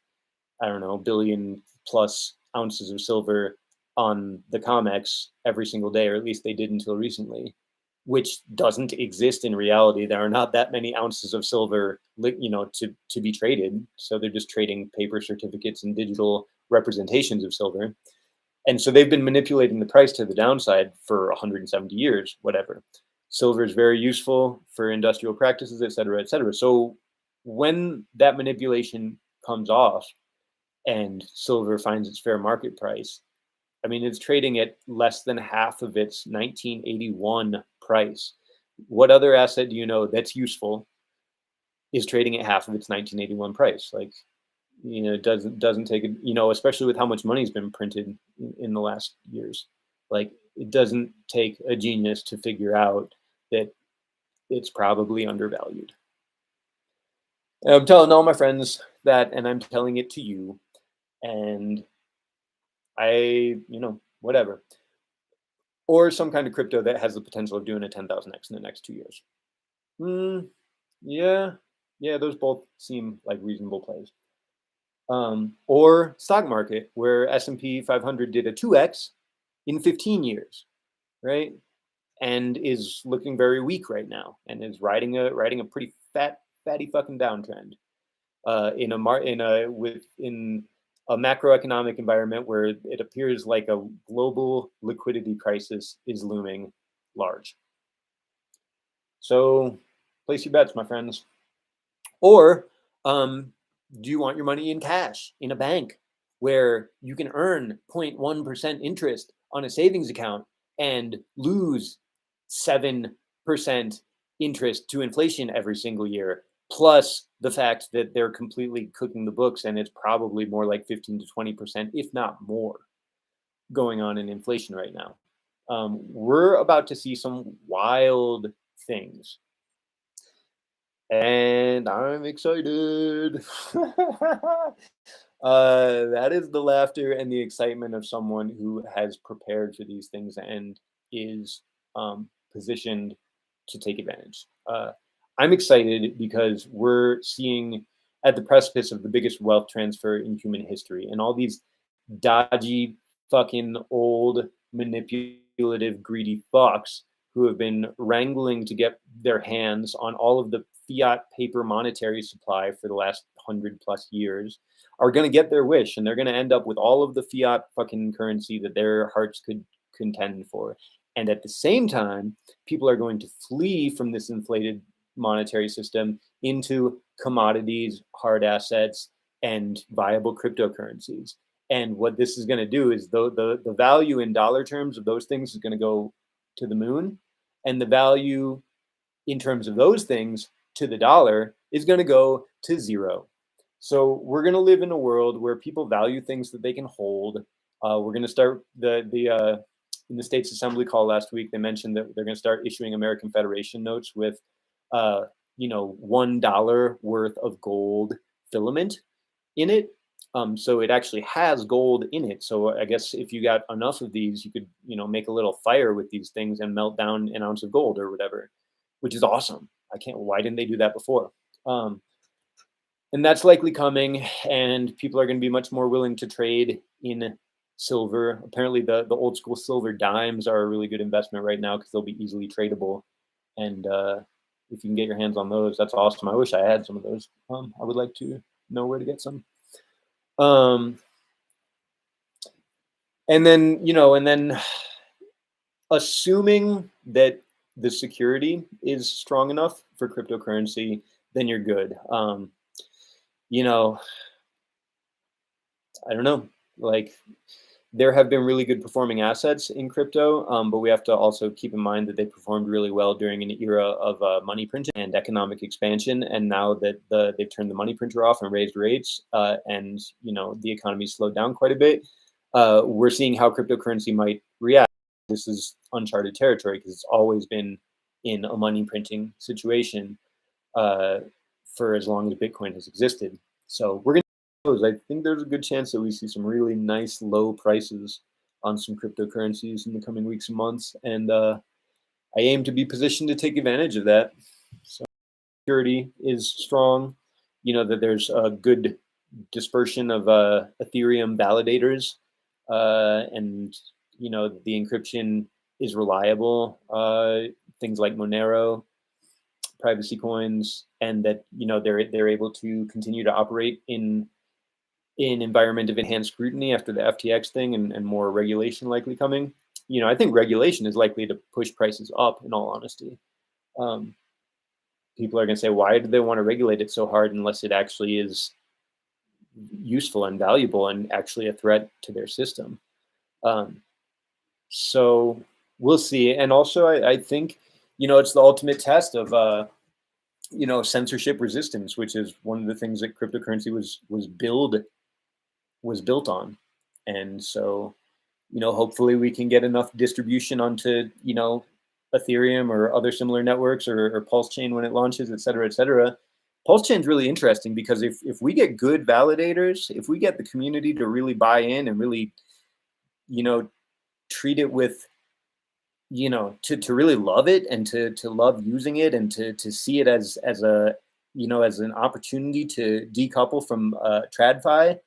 [SPEAKER 1] I don't know, billion plus ounces of silver on the COMEX every single day, or at least they did until recently, which doesn't exist in reality. There are not that many ounces of silver, to be traded. So they're just trading paper certificates and digital representations of silver. And so they've been manipulating the price to the downside for 170 years, whatever. Silver is very useful for industrial practices, et cetera, et cetera. So when that manipulation comes off and silver finds its fair market price, I mean, it's trading at less than half of its 1981 price. What other asset do you know that's useful is trading at half of its 1981 price? Like, it doesn't take especially with how much money's been printed in the last years. Like, it doesn't take a genius to figure out that it's probably undervalued. And I'm telling all my friends that, and I'm telling it to you, and I, whatever. Or some kind of crypto that has the potential of doing a 10,000x in the next 2 years. Yeah, those both seem like reasonable plays. Or stock market, where S&P 500 did a 2x in 15 years, right? And is looking very weak right now, and is riding a pretty fatty fucking downtrend in a macroeconomic environment where it appears like a global liquidity crisis is looming large. So place your bets, my friends. Or do you want your money in cash in a bank where you can earn 0.1% interest on a savings account and lose 7% interest to inflation every single year, plus the fact that they're completely cooking the books and it's probably more like 15 to 20%, if not more, going on in inflation right now. We're about to see some wild things. And I'm excited. That is the laughter and the excitement of someone who has prepared for these things and is positioned to take advantage. I'm excited because we're seeing at the precipice of the biggest wealth transfer in human history, and all these dodgy, fucking old, manipulative, greedy fucks who have been wrangling to get their hands on all of the fiat paper monetary supply for the last 100+ years are going to get their wish, and they're going to end up with all of the fiat fucking currency that their hearts could contend for. And at the same time, people are going to flee from this inflated monetary system into commodities, hard assets, and viable cryptocurrencies. And what this is going to do is the value in dollar terms of those things is going to go to the moon, and the value in terms of those things to the dollar is going to go to zero. So we're going to live in a world where people value things that they can hold. We're going to start in the States Assembly call last week, they mentioned that they're going to start issuing American Federation notes with $1 worth of gold filament in it. So it actually has gold in it. So I guess if you got enough of these, you could, make a little fire with these things and melt down an ounce of gold or whatever, which is awesome. Why didn't they do that before? And that's likely coming, and people are going to be much more willing to trade in silver. Apparently the old school silver dimes are a really good investment right now because they'll be easily tradable. And if you can get your hands on those, that's awesome. I wish I had some of those. I would like to know where to get some. And then assuming that the security is strong enough for cryptocurrency, then you're good. I don't know, like there have been really good performing assets in crypto, but we have to also keep in mind that they performed really well during an era of money printing and economic expansion. And now that they've turned the money printer off and raised rates, and the economy slowed down quite a bit, we're seeing how cryptocurrency might react. This is uncharted territory because it's always been in a money printing situation for as long as Bitcoin has existed. So we're going to. I think there's a good chance that we see some really nice low prices on some cryptocurrencies in the coming weeks and months, and I aim to be positioned to take advantage of that. So security is strong, that there's a good dispersion of Ethereum validators, and the encryption is reliable. Things like Monero, privacy coins, and that they're able to continue to operate in environment of enhanced scrutiny after the FTX thing and more regulation likely coming. I think regulation is likely to push prices up, in all honesty. People are going to say, why do they want to regulate it so hard unless it actually is useful and valuable and actually a threat to their system? So we'll see. And also, I think, it's the ultimate test of, censorship resistance, which is one of the things that cryptocurrency was built on. And so, hopefully we can get enough distribution onto, Ethereum or other similar networks or Pulse Chain when it launches, et cetera, et cetera. Pulse Chain is really interesting because if we get good validators, if we get the community to really buy in and really, treat it with, to really love it and to love using it and to see it as an opportunity to decouple from TradFi,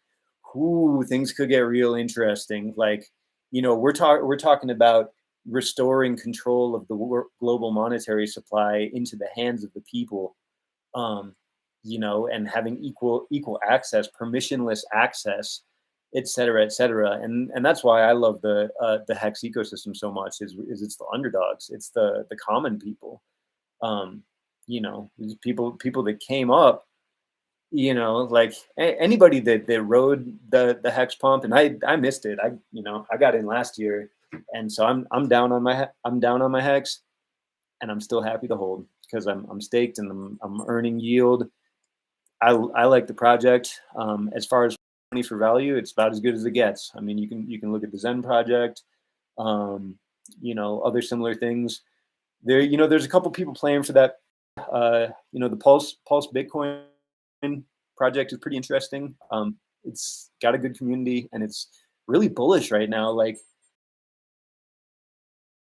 [SPEAKER 1] things could get real interesting. Like, we're talking about restoring control of the global monetary supply into the hands of the people. you know, and having equal access, permissionless access, et cetera, et cetera. And that's why I love the Hex ecosystem so much. Is it's the underdogs, it's the common people. You know, these people that came up, you know, like anybody that rode the Hex pump, and I missed it. You know, I got in last year, and so I'm down on my Hex, and I'm still happy to hold because I'm staked and I'm earning yield. I like the project. As far as money for value, it's about as good as it gets. I mean, you can look at the Zen project, you know, other similar things. There, you know, there's a couple people playing for that. You know, the Pulse Bitcoin project is pretty interesting. It's got a good community and it's really bullish right now. Like,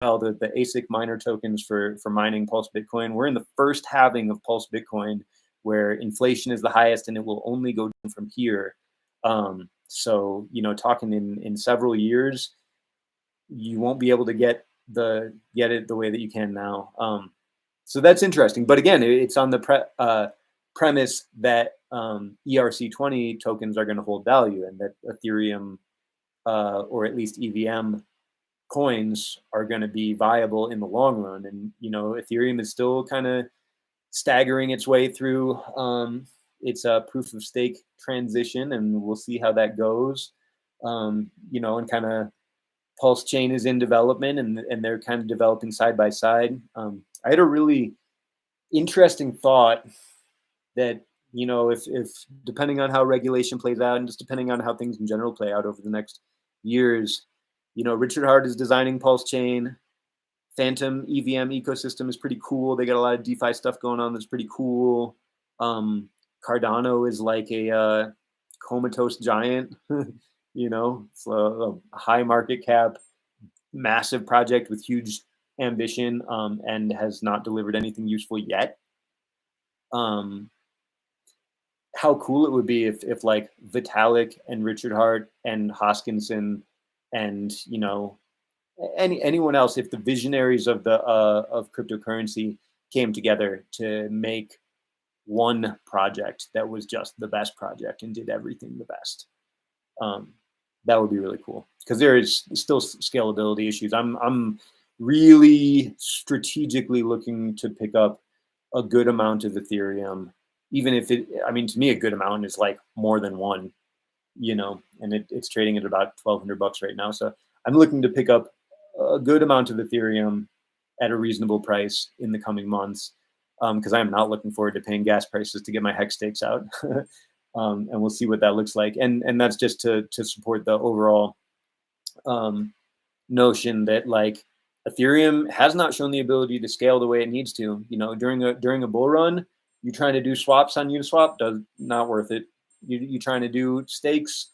[SPEAKER 1] well, the ASIC miner tokens for mining Pulse Bitcoin. We're in the first halving of Pulse Bitcoin, where inflation is the highest and it will only go down from here. So, you know, talking in several years, you won't be able to get it the way that you can now. So that's interesting. But again, it's on the premise that ERC20 tokens are going to hold value, and that Ethereum or at least EVM coins are going to be viable in the long run. And, you know, Ethereum is still kind of staggering its way through its proof of stake transition, and we'll see how that goes. You know, and kind of Pulse Chain is in development, and they're kind of developing side by side. I had a really interesting thought that, you know, if depending on how regulation plays out, and just depending on how things in general play out over the next years, you know, Richard Hart is designing Pulse Chain. Phantom EVM ecosystem is pretty cool. They got a lot of DeFi stuff going on that's pretty cool. Cardano is like a comatose giant. You know, it's a high market cap, massive project with huge ambition, and has not delivered anything useful yet. How cool it would be if like Vitalik and Richard Hart and Hoskinson and, you know, anyone else, if the visionaries of cryptocurrency came together to make one project that was just the best project and did everything the best. That would be really cool, because there is still scalability issues. I'm really strategically looking to pick up a good amount of Ethereum, even if I mean, to me, a good amount is like more than one, you know, and it's trading at about $1,200 right now. So I'm looking to pick up a good amount of Ethereum at a reasonable price in the coming months, because I'm not looking forward to paying gas prices to get my Hex stakes out. And we'll see what that looks like. And that's just to support the overall notion that, like, Ethereum has not shown the ability to scale the way it needs to. You know, during a bull run, you trying to do swaps on Uniswap, not worth it. You trying to do stakes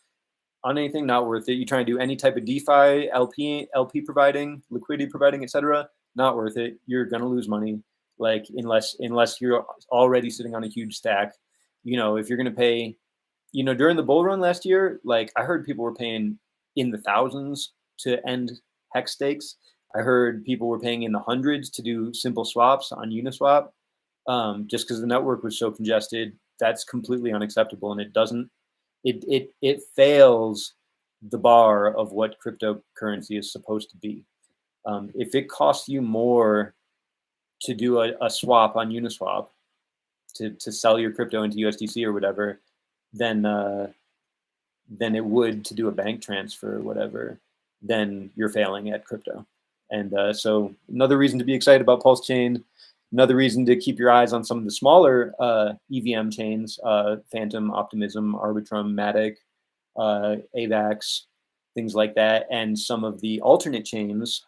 [SPEAKER 1] on anything, not worth it. You trying to do any type of DeFi, LP providing, liquidity providing, etc., not worth it. You're gonna lose money, like, unless you're already sitting on a huge stack. You know, if you're gonna pay, you know, during the bull run last year, like, I heard people were paying in the thousands to end Hex stakes. I heard people were paying in the hundreds to do simple swaps on Uniswap, just because the network was so congested. That's completely unacceptable, and it fails the bar of what cryptocurrency is supposed to be. If it costs you more to do a swap on Uniswap to sell your crypto into USDC or whatever, than it would to do a bank transfer or whatever, then you're failing at crypto. And so another reason to be excited about Pulse Chain, another reason to keep your eyes on some of the smaller EVM chains, Phantom, Optimism, Arbitrum, Matic, AVAX, things like that, and some of the alternate chains.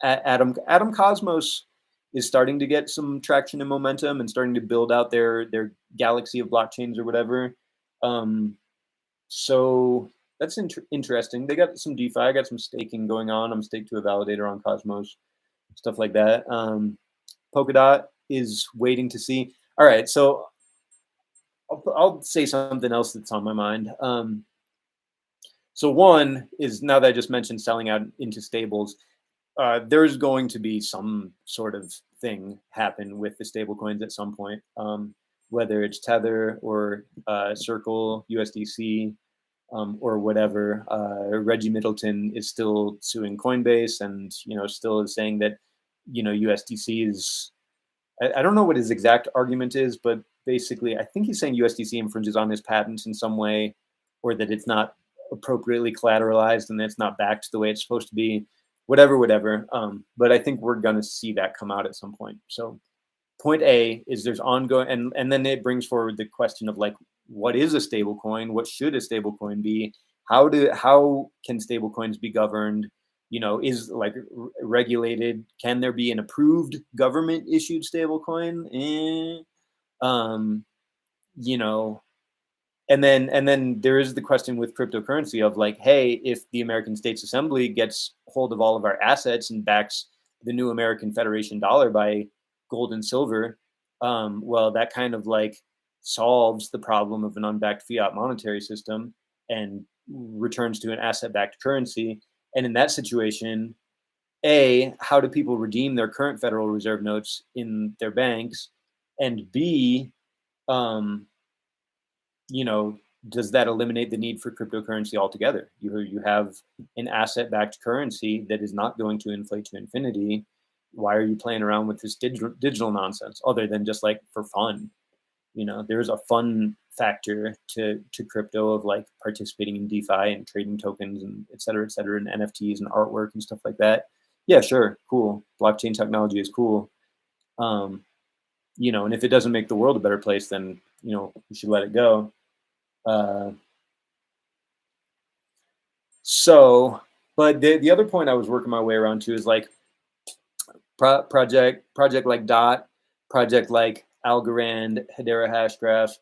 [SPEAKER 1] Atom Cosmos is starting to get some traction and momentum and starting to build out their galaxy of blockchains or whatever. So that's interesting. They got some DeFi, got some staking going on. I'm staked to a validator on Cosmos, stuff like that. Polkadot is waiting to see. All right, so I'll say something else that's on my mind. So one is, now that I just mentioned selling out into stables, there's going to be some sort of thing happen with the stable coins at some point, whether it's Tether or Circle, USDC, or whatever. Reggie Middleton is still suing Coinbase, and still is saying that USDC is. I don't know what his exact argument is, but basically, I think he's saying USDC infringes on his patents in some way, or that it's not appropriately collateralized and that it's not backed the way it's supposed to be. Whatever. But I think we're going to see that come out at some point. So point A is there's ongoing, and then it brings forward the question of like, what is a stable coin? What should a stable coin be? How can stable coins be governed? Is like regulated? Can there be an approved government issued stable coin? And then there is the question with cryptocurrency of like, hey, if the American States Assembly gets hold of all of our assets and backs the new American Federation dollar by gold and silver, well, that kind of like solves the problem of an unbacked fiat monetary system and returns to an asset-backed currency. And in that situation, A, how do people redeem their current Federal Reserve notes in their banks? And B, does that eliminate the need for cryptocurrency altogether? You have an asset-backed currency that is not going to inflate to infinity. Why are you playing around with this digital nonsense other than just like for fun? There's a fun factor to crypto of like participating in DeFi and trading tokens and et cetera, and NFTs and artwork and stuff like that. Yeah, sure, cool. Blockchain technology is cool. And if it doesn't make the world a better place, then we should let it go. But the other point I was working my way around to is like project like DOT, project like Algorand, Hedera Hashgraph,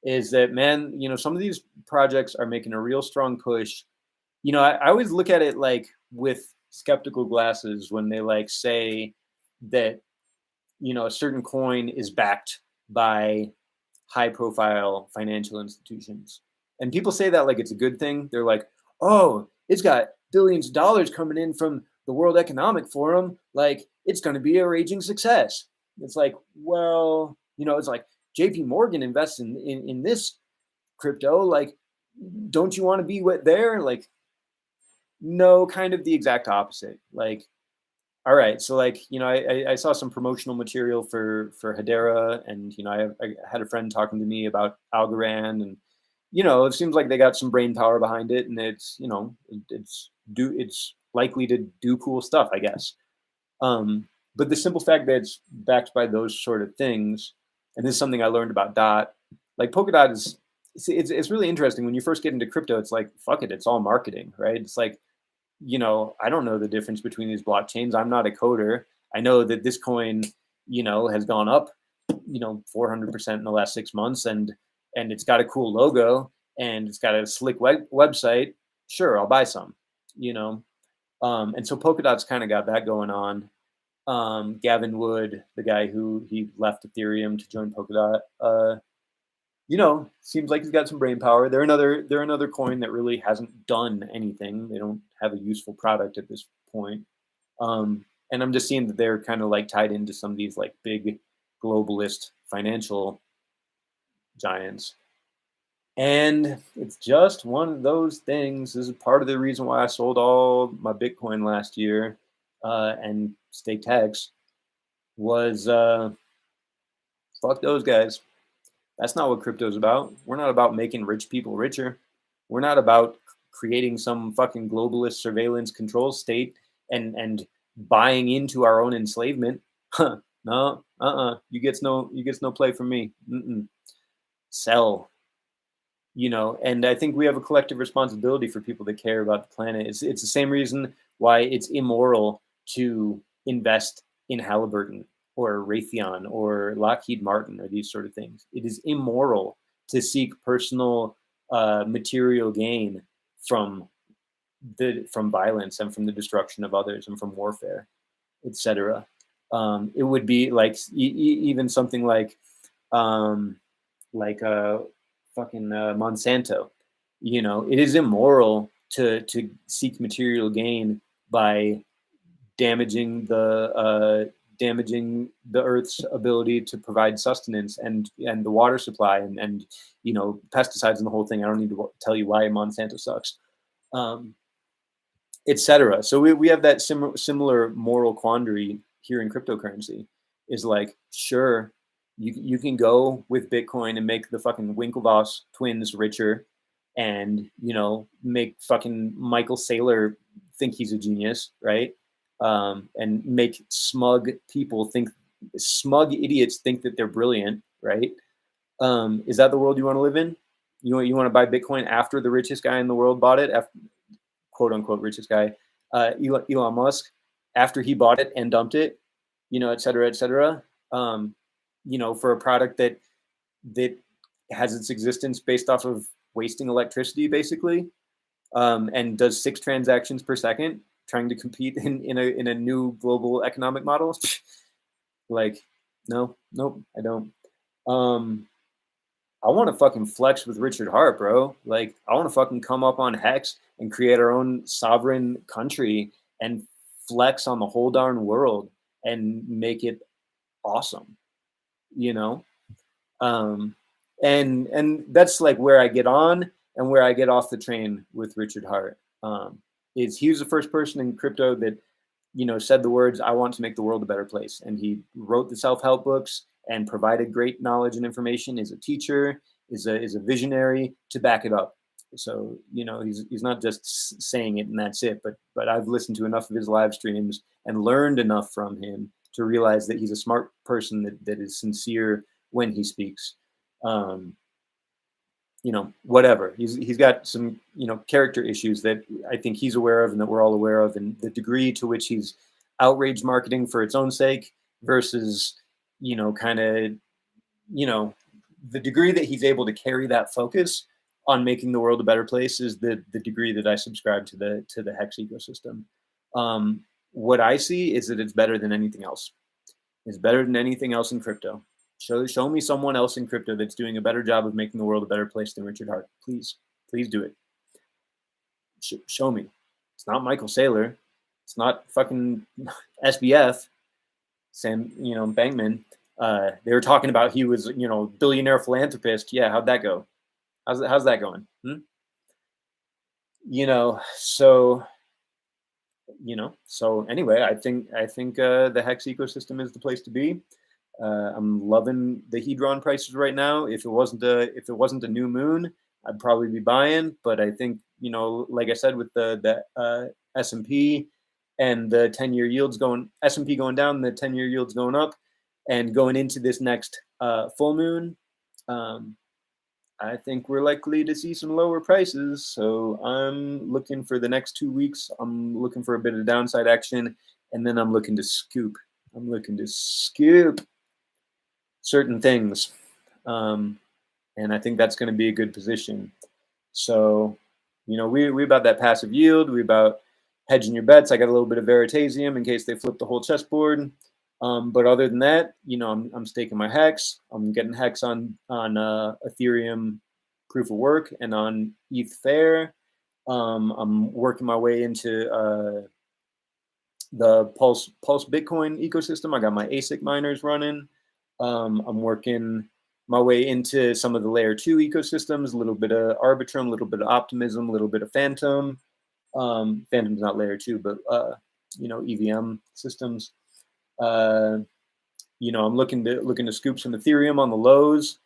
[SPEAKER 1] is that, man, some of these projects are making a real strong push. I always look at it like with skeptical glasses when they like say that, a certain coin is backed by high profile financial institutions. And people say that like it's a good thing. They're like, oh, it's got billions of dollars coming in from the World Economic Forum. Like, it's going to be a raging success. It's like, well, it's like JP Morgan invests in this crypto. Like, don't you want to be there? Like, no, kind of the exact opposite. Like, all right, so like, I saw some promotional material for Hedera, and I had a friend talking to me about Algorand, and it seems like they got some brain power behind it, and it's it's likely to do cool stuff, I guess. But the simple fact that it's backed by those sort of things, and this is something I learned about DOT, like Polkadot is, it's really interesting when you first get into crypto. It's like, fuck it, it's all marketing, right? It's like, I don't know the difference between these blockchains. I'm not a coder. I know that this coin, has gone up, 400% in the last 6 months, and it's got a cool logo and it's got a slick website. Sure, I'll buy some, and so Polkadot's kind of got that going on. Gavin Wood, the guy who he left Ethereum to join Polkadot, seems like he's got some brain power. They're another coin that really hasn't done anything. They don't have a useful product at this point. And I'm just seeing that they're kind of like tied into some of these like big globalist financial giants. And it's just one of those things. This is part of the reason why I sold all my Bitcoin last year and staked Hex was fuck those guys. That's not what crypto is about. We're not about making rich people richer. We're not about creating some fucking globalist surveillance control state and buying into our own enslavement. No, you gets no play from me. Sell. And I think we have a collective responsibility for people that care about the planet. It's the same reason why it's immoral to invest in Halliburton or Raytheon or Lockheed Martin or these sort of things. It is immoral to seek personal material gain from violence and from the destruction of others and from warfare, etc. It would be like even something like fucking Monsanto. It is immoral to seek material gain by damaging the damaging the Earth's ability to provide sustenance and the water supply and pesticides and the whole thing. I don't need to tell you why Monsanto sucks, etc. So we have that similar moral quandary here in cryptocurrency. Is like, sure, you can go with Bitcoin and make the fucking Winklevoss twins richer, and make fucking Michael Saylor think he's a genius, right? And make smug idiots think that they're brilliant, right? Is that the world you want to live in? You want to buy Bitcoin after the richest guy in the world bought it, after, quote unquote richest guy, Elon Musk, after he bought it and dumped it, et cetera, et cetera, for a product that has its existence based off of wasting electricity, basically, and does 6 transactions per second, trying to compete in a new global economic model. Like, nope, I don't. I want to fucking flex with Richard Hart, bro. Like, I want to fucking come up on Hex and create our own sovereign country and flex on the whole darn world and make it awesome, and that's like where I get on and where I get off the train with Richard Hart. Is he was the first person in crypto that said the words, "I want to make the world a better place," and he wrote the self-help books and provided great knowledge and information. Is a teacher, is a visionary to back it up. So he's not just saying it and that's it. But I've listened to enough of his live streams and learned enough from him to realize that he's a smart person that is sincere when he speaks. Whatever. He's got some character issues that I think he's aware of and that we're all aware of, and the degree to which he's outrage marketing for its own sake versus the degree that he's able to carry that focus on making the world a better place is the degree that I subscribe to the Hex ecosystem. What I see is that it's better than anything else. It's better than anything else in crypto. Show me someone else in crypto that's doing a better job of making the world a better place than Richard Hart. Please do it. Show me. It's not Michael Saylor. It's not fucking SBF. Sam, Bankman. They were talking about he was, billionaire philanthropist. Yeah, how'd that go? How's that going? So anyway, I think the Hex ecosystem is the place to be. I'm loving the Hedron prices right now. If it wasn't a new moon, I'd probably be buying. But I think like I said, with the S&P and the 10-year yields S&P going down, the 10-year yields going up, and going into this next full moon, I think we're likely to see some lower prices. So I'm looking for the next 2 weeks. I'm looking for a bit of downside action, and then I'm looking to scoop. Certain things, and I think that's going to be a good position. So, we about that passive yield. We about hedging your bets. I got a little bit of Veritasium in case they flip the whole chessboard. But other than that, I'm staking my Hex. I'm getting Hex on Ethereum proof of work and on ETH Fair. I'm working my way into the Pulse Bitcoin ecosystem. I got my ASIC miners running. I'm working my way into some of the layer 2 ecosystems, a little bit of Arbitrum, a little bit of Optimism, a little bit of Phantom. Phantom's not layer 2, but EVM systems. I'm looking to scoop some Ethereum on the lows.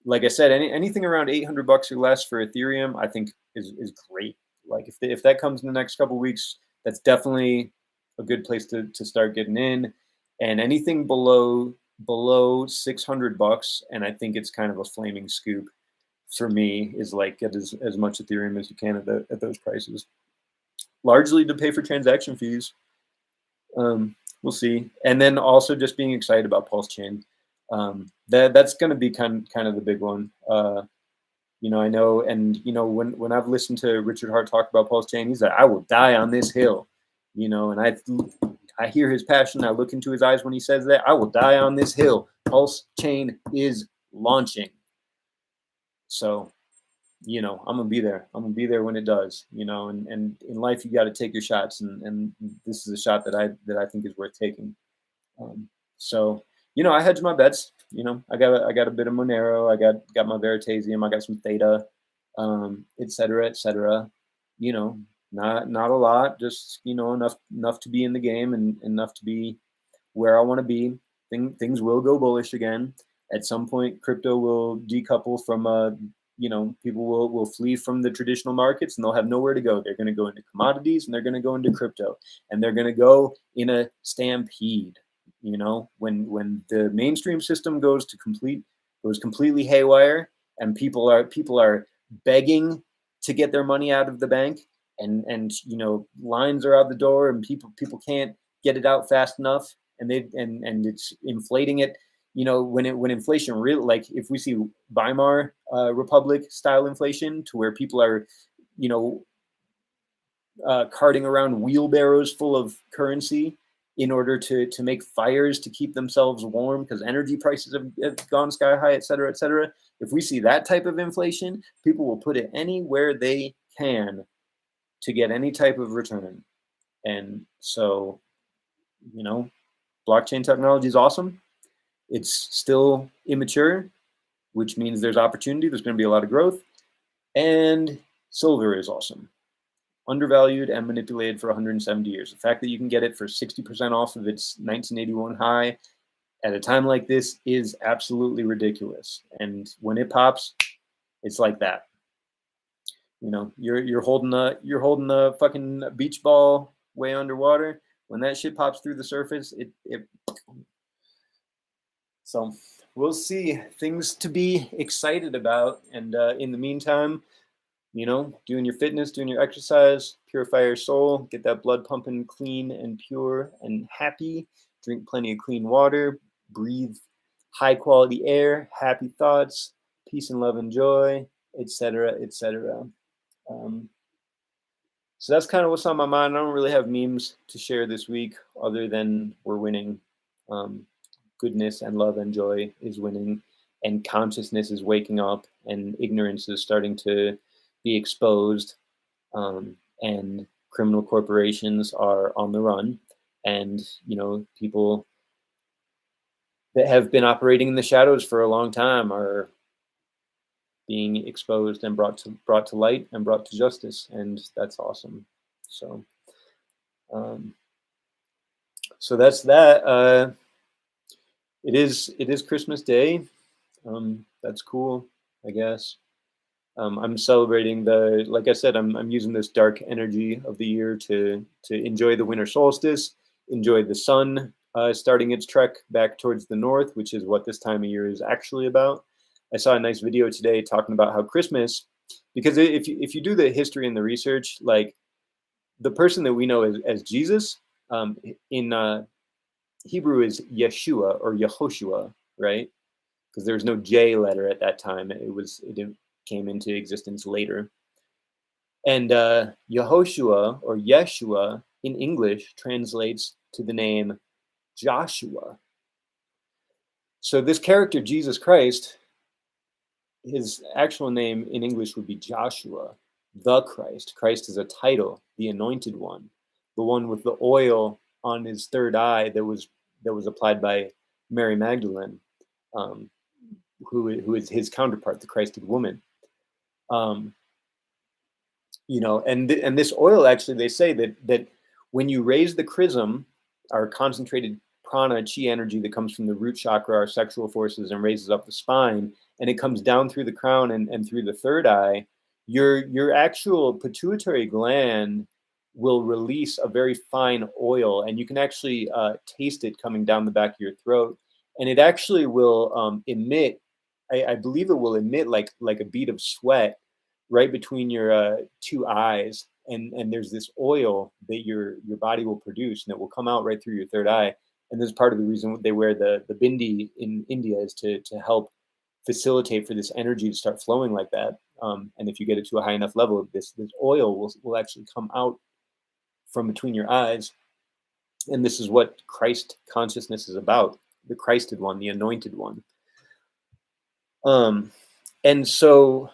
[SPEAKER 1] Like I said, anything around $800 or less for Ethereum, I think is great. Like if that comes in the next couple of weeks, that's definitely a good place to start getting in. And anything below $600, and I think it's kind of a flaming scoop for me, is like get as much Ethereum as you can at those prices, largely to pay for transaction fees. We'll see. And then also just being excited about Pulse Chain. That's going to be kind of the big one. I know, and when I've listened to Richard Hart talk about Pulse Chain, he's like, I will die on this hill, and I hear his passion. I look into his eyes when he says that. I will die on this hill. Pulse Chain is launching. So, I'm going to be there. I'm going to be there when it does, and in life, you got to take your shots. And this is a shot that I think is worth taking. So, I hedge my bets. I got a bit of Monero, I got my Veritasium, I got some Theta, et cetera, et cetera. You know, not a lot, just enough to be in the game and enough to be where I want to be. Things will go bullish again. At some point, crypto will decouple from people will flee from the traditional markets and they'll have nowhere to go. They're going to go into commodities and they're going to go into crypto, and they're going to go in a stampede. When the mainstream system goes completely haywire, and people are begging to get their money out of the bank, and lines are out the door, and people can't get it out fast enough, and it's inflating it. When inflation really, like if we see Weimar Republic style inflation, to where people are you know carting around wheelbarrows full of currency in order to make fires to keep themselves warm because energy prices have gone sky high, et cetera, et cetera. If we see that type of inflation, people will put it anywhere they can to get any type of return. And so, blockchain technology is awesome. It's still immature, which means there's opportunity. There's going to be a lot of growth. And silver is awesome. Undervalued and manipulated for 170 years. The fact that you can get it for 60% off of its 1981 high at a time like this is absolutely ridiculous. And when it pops, it's like that. You're holding a fucking beach ball way underwater. When that shit pops through the surface, it. So we'll see. Things to be excited about. And in the meantime, doing your fitness, doing your exercise, purify your soul, get that blood pumping clean and pure and happy, drink plenty of clean water, breathe high quality air, happy thoughts, peace and love and joy, etc., etc. So that's kind of what's on my mind. I don't really have memes to share this week other than we're winning. Goodness and love and joy is winning, and consciousness is waking up, and ignorance is starting to be exposed, and criminal corporations are on the run, and people that have been operating in the shadows for a long time are being exposed and brought to light and brought to justice, and that's awesome. So that's that. It is Christmas Day. That's cool, I guess. I'm celebrating like I said, I'm using this dark energy of the year to enjoy the winter solstice, enjoy the sun starting its trek back towards the north, which is what this time of year is actually about. I saw a nice video today talking about how Christmas, because if you do the history and the research, like the person that we know as Jesus, in Hebrew is Yeshua or Yehoshua, right? Because there was no J letter at that time. It came into existence later. And Yehoshua or Yeshua in English translates to the name Joshua. So this character, Jesus Christ, his actual name in English would be Joshua, the Christ. Christ is a title, the anointed one, the one with the oil on his third eye that was applied by Mary Magdalene, who is his counterpart, the Christed woman. And this oil, actually, they say that when you raise the chrism, our concentrated prana chi energy that comes from the root chakra, our sexual forces, and raises up the spine, and it comes down through the crown and through the third eye, your actual pituitary gland will release a very fine oil, and you can actually taste it coming down the back of your throat, and it actually will emit. I believe it will emit like a bead of sweat right between your two eyes, and there's this oil that your body will produce, and it will come out right through your third eye. And this is part of the reason they wear the bindi in India, is to help facilitate for this energy to start flowing like that. And if you get it to a high enough level, this oil will actually come out from between your eyes. And this is what Christ consciousness is about, the Christed one, the anointed one. And so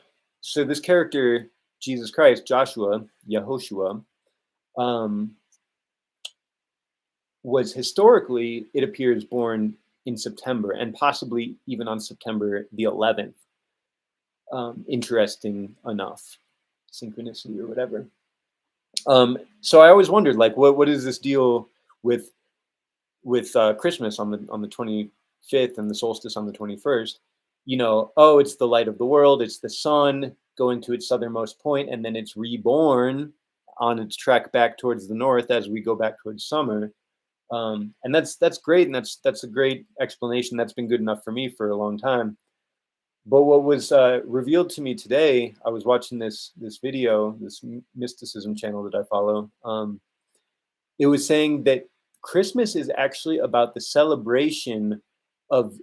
[SPEAKER 1] this character, Jesus Christ, Joshua, Yehoshua, was historically, it appears, born in September, and possibly even on September the 11th. Interesting enough, synchronicity or whatever. So I always wondered, like, what is this deal with Christmas on the 25th and the solstice on the 21st? Oh, it's the light of the world. It's the sun going to its southernmost point, and then it's reborn on its trek back towards the north as we go back towards summer. And that's great, and that's a great explanation. That's been good enough for me for a long time. But what was revealed to me today, I was watching this video, this mysticism channel that I follow. It was saying that Christmas is actually about the celebration of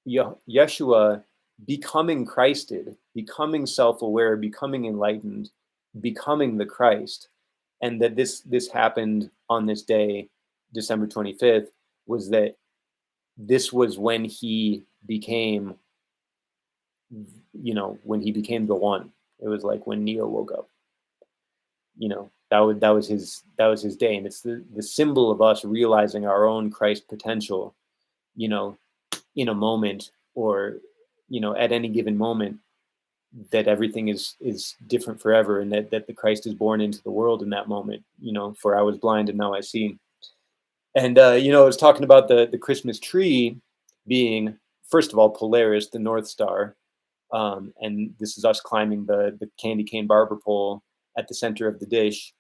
[SPEAKER 1] Yeshua becoming Christed, becoming self-aware, becoming enlightened, becoming the Christ, and that this happened on this day, December 25th, was that this was when he became, when he became the one. It was like when Neo woke up. That was his day, and it's the symbol of us realizing our own Christ potential, in a moment, or at any given moment, that everything is different forever, and that the Christ is born into the world in that moment. For I was blind and now I see. And I was talking about the Christmas tree being, first of all, Polaris, the North Star, and this is us climbing the candy cane barber pole at the center of the dish,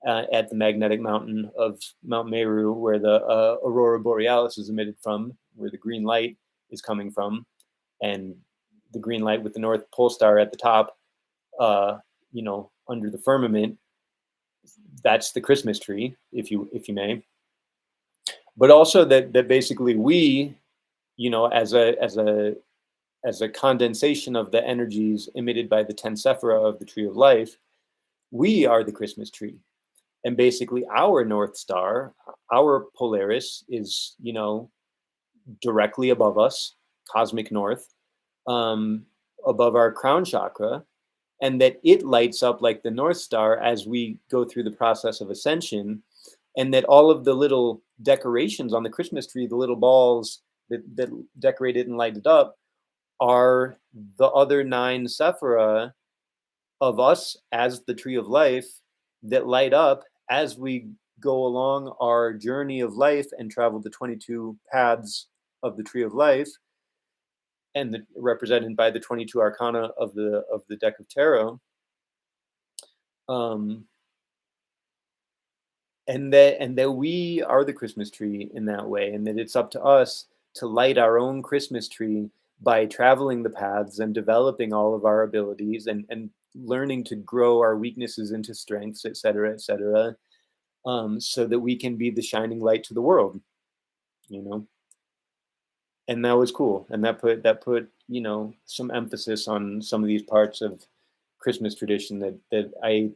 [SPEAKER 1] at the magnetic mountain of Mount Meru, where the aurora borealis is emitted from, where the green light is coming from, and the green light with the North Pole Star at the top, under the firmament. That's the Christmas tree, if you may. But also that basically we, as a condensation of the energies emitted by the 10 sephira of the tree of life, we are the Christmas tree. And basically our North Star, our Polaris, is, directly above us, cosmic north, above our crown chakra, and that it lights up like the North Star as we go through the process of ascension, and that all of the little decorations on the Christmas tree, the little balls that decorate it and light it up, are the other 9 sephira of us as the tree of life that light up as we go along our journey of life and travel the 22 paths of the tree of life, and represented by the 22 arcana of the deck of tarot. And that we are the Christmas tree in that way, and that it's up to us to light our own Christmas tree by traveling the paths and developing all of our abilities, and learning to grow our weaknesses into strengths, et cetera, so that we can be the shining light to the world, And that was cool, and that put some emphasis on some of these parts of Christmas tradition that I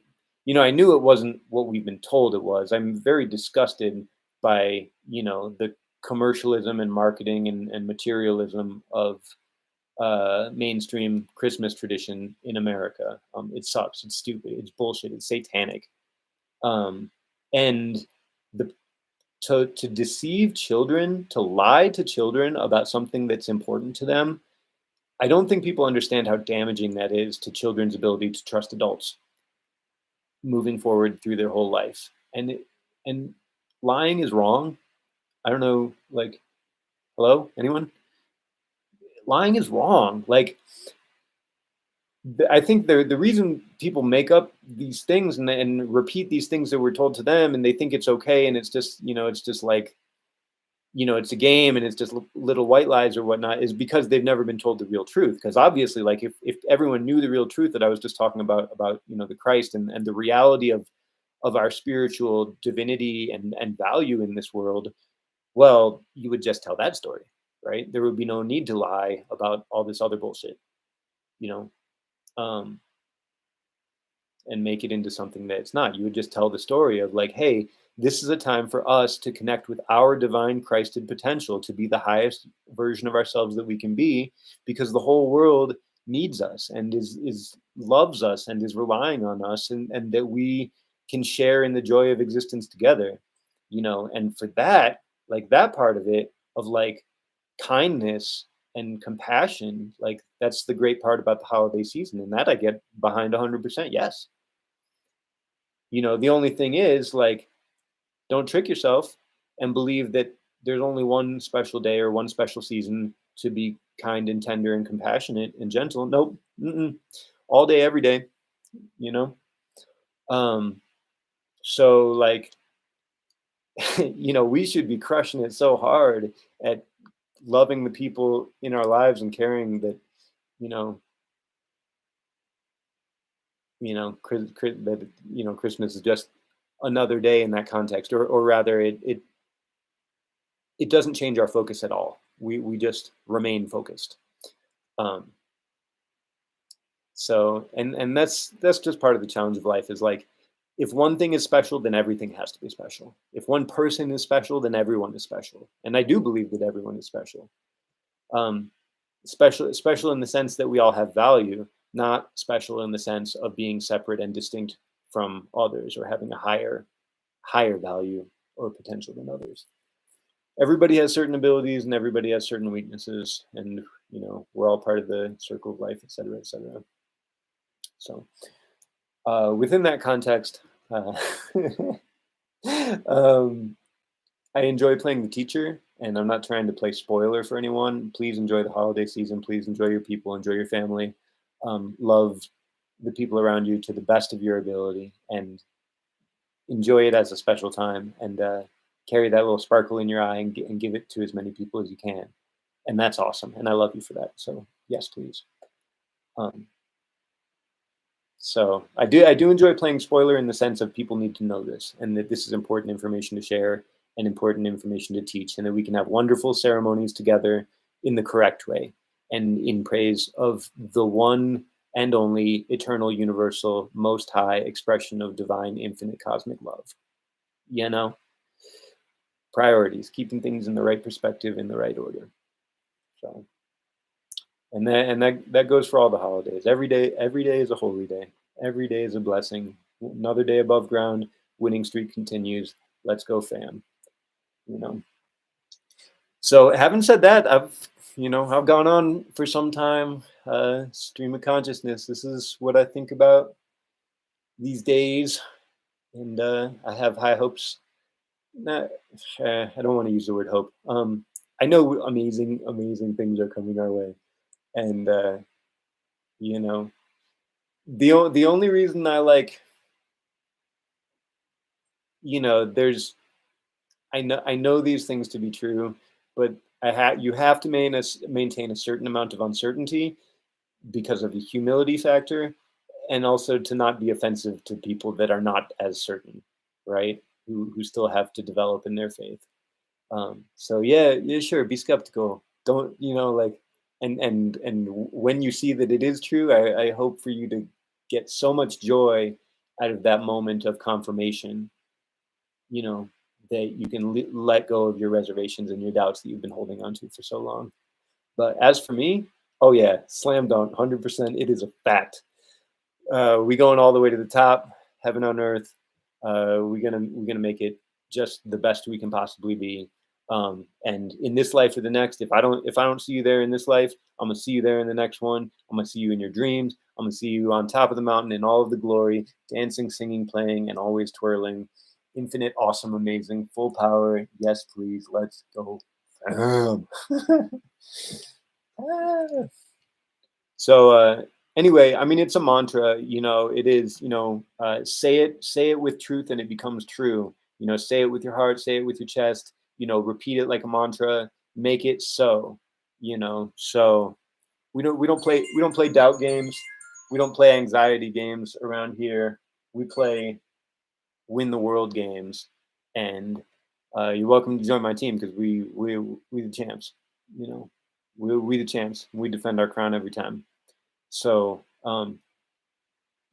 [SPEAKER 1] knew it wasn't what we've been told it was. I'm very disgusted by the commercialism and marketing and materialism of mainstream Christmas tradition in America. It sucks. It's stupid. It's bullshit. It's satanic. And to deceive children, to lie to children about something that's important to them, I don't think people understand how damaging that is to children's ability to trust adults moving forward through their whole life. And lying is wrong. I don't know, like, hello, anyone? Lying is wrong. Like, I think the reason people make up these things and repeat these things that were told to them, and they think it's okay, and it's just like, it's a game, and it's just little white lies or whatnot, is because they've never been told the real truth. Because obviously, like, if everyone knew the real truth that I was just talking about the Christ and the reality of our spiritual divinity and value in this world, well, you would just tell that story, right? There would be no need to lie about all this other bullshit, and make it into something that it's not. You would just tell the story of, like, hey, this is a time for us to connect with our divine Christed potential, to be the highest version of ourselves that we can be, because the whole world needs us and is loves us and is relying on us, and that we can share in the joy of existence together. and for that, like that part of it, of like kindness and compassion, like that's the great part about the holiday season, and that I get behind 100%. Yes. The only thing is, like, don't trick yourself and believe that there's only one special day or one special season to be kind and tender and compassionate and gentle. Nope. Mm-mm. All day, every day, you know? Um, so like, we should be crushing it so hard at loving the people in our lives and caring that, you know, that, Christmas is just another day in that context, or rather it doesn't change our focus at all. We just remain focused. Um, so and that's just part of the challenge of life, is like, if one thing is special, then everything has to be special. If one person is special, then everyone is special. And I do believe that everyone is special. Um, special in the sense that we all have value, not special in the sense of being separate and distinct from others, or having a higher value or potential than others. Everybody has certain abilities and everybody has certain weaknesses, and we're all part of the circle of life, et cetera, et cetera. So within that context, um, I enjoy playing the teacher, and I'm not trying to play spoiler for anyone. Please enjoy the holiday season. Please enjoy your people, enjoy your family. Love the people around you to the best of your ability, and enjoy it as a special time, and carry that little sparkle in your eye, and give it to as many people as you can. And that's awesome. And I love you for that. So yes, please. Um, so I do enjoy playing spoiler in the sense of people need to know this, and that this is important information to share and important information to teach, and that we can have wonderful ceremonies together in the correct way, and in praise of the one and only eternal, universal, most high expression of divine, infinite, cosmic love. You know, priorities, keeping things in the right perspective, in the right order. So, and that goes for all the holidays. Every day is a holy day. Every day is a blessing. Another day above ground. Winning streak continues. Let's go, fam. You know. So, having said that, I've gone on for some time. Stream of consciousness. This is what I think about these days, and I have high hopes. Not, I don't want to use the word hope. I know amazing things are coming our way, and you know, the only reason I like, there's I know these things to be true, but you have to maintain a certain amount of uncertainty because of the humility factor, and also to not be offensive to people that are not as certain, right? Who still have to develop in their faith. So yeah, sure, be skeptical. Don't, like, and when you see that it is true, I hope for you to get so much joy out of that moment of confirmation, you know, that you can let go of your reservations and your doubts that you've been holding on to for so long. But as for me, oh yeah, slam dunk, 100%. It is a fact. We going all the way to the top, heaven on earth. We're gonna make it just the best we can possibly be. And in this life or the next, if I don't see you there in this life, I'm gonna see you there in the next one. I'm gonna see you in your dreams. I'm gonna see you on top of the mountain in all of the glory, dancing, singing, playing, and always twirling. Infinite, awesome, amazing, full power. Yes, please. Let's go. Bam. So anyway, I mean, it's a mantra. It is. Say it with truth, and it becomes true. Say it with your heart. Say it with your chest. Repeat it like a mantra. Make it so. So we don't play doubt games. We don't play anxiety games around here. We play win the world games, and you're welcome to join my team, because we the champs. We the champs. We defend our crown every time. So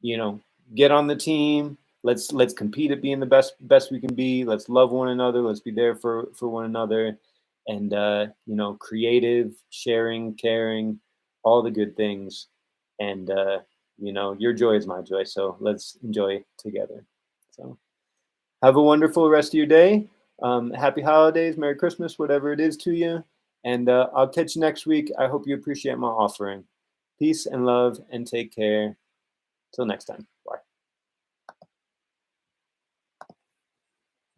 [SPEAKER 1] you know, get on the team. Let's compete at being the best we can be. Let's love one another. Let's be there for one another, and creative, sharing, caring, all the good things. And your joy is my joy. So let's enjoy together. So have a wonderful rest of your day. Happy holidays, Merry Christmas, whatever it is to you. And I'll catch you next week. I hope you appreciate my offering. Peace and love and take care. Till next time.